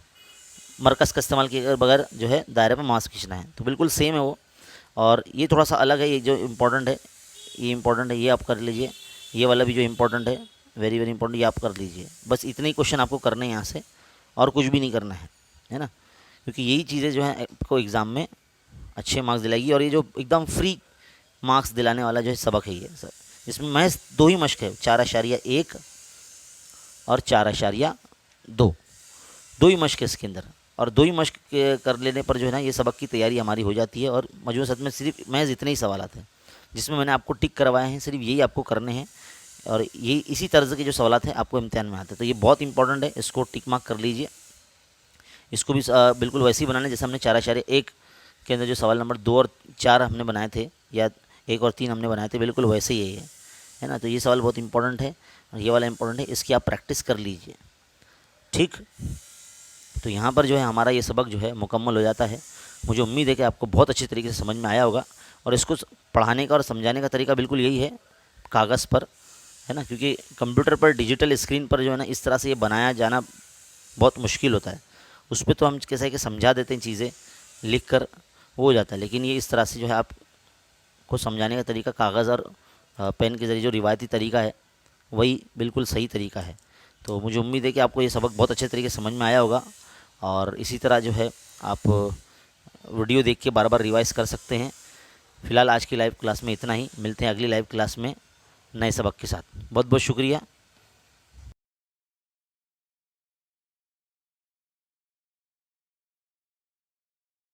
मरकज़ का इस्तेमाल किए बगैर जो है दायरे पर मास खींचना है, तो बिल्कुल सेम है वो। और ये थोड़ा सा अलग है, ये जो इम्पोर्टेंट है, ये इम्पोर्टेंट है, ये आप कर लीजिए। ये वाला भी जो इम्पोर्टेंट है, वेरी वेरी इंपॉर्टेंट, ये आप कर लीजिए। बस इतने ही क्वेश्चन आपको करने हैं यहाँ से, और कुछ भी नहीं करना है ना, क्योंकि यही चीज़ें जो है आपको एग्ज़ाम में अच्छे मार्क्स दिलाएगी। और ये जो एकदम फ्री मार्क्स दिलाने वाला जो है सबक है ये सर, इसमें महज 2 ही मश्क है, 4.1 और 4.2, 2 ही मश्क है इसके अंदर। और 2 ही मश्क कर लेने पर जो है ना ये सबक की तैयारी हमारी हो जाती है। और मजमूई सत्र में सिर्फ महज इतने ही सवाल आते हैं, जिसमें मैंने आपको टिक करवाए हैं, सिर्फ यही आपको करने हैं। और ये इसी तर्ज के जो सवाल हैं आपको इम्तिहान में आते हैं, तो ये बहुत इंपॉर्टेंट है, इसको टिक मार्क कर लीजिए। इसको भी बिल्कुल वैसे ही बनाना है जैसे हमने 4.1 के अंदर जो सवाल नंबर 2 और 4 हमने बनाए थे, या 1 और 3 हमने बनाए थे, बिल्कुल वैसे ही है ना। तो ये सवाल बहुत इंपॉर्टेंट है और ये वाला इंपॉर्टेंट है, इसकी आप प्रैक्टिस कर लीजिए, ठीक। तो यहाँ पर जो है हमारा ये सबक जो है मुकम्मल हो जाता है। मुझे उम्मीद है कि आपको बहुत अच्छी तरीके से समझ में आया होगा। और इसको पढ़ाने का और समझाने का तरीका बिल्कुल यही है, कागज़ पर, है ना, क्योंकि कंप्यूटर पर डिजिटल स्क्रीन पर जो है ना इस तरह से ये बनाया जाना बहुत मुश्किल होता है। उस पर तो हम कैसा है कि समझा देते हैं, चीज़ें लिख कर वो हो जाता है, लेकिन ये इस तरह से जो है आपको समझाने का तरीका कागज़ और पेन के ज़रिए जो रिवायती तरीका है वही बिल्कुल सही तरीका है। तो मुझे उम्मीद है कि आपको ये सबक बहुत अच्छे तरीके से समझ में आया होगा। और इसी तरह जो है आप वीडियो देख के बार बार रिवाइज़ कर सकते हैं। फ़िलहाल आज की लाइव क्लास में इतना ही, मिलते हैं अगली लाइव क्लास में नए सबक के साथ। बहुत बहुत शुक्रिया।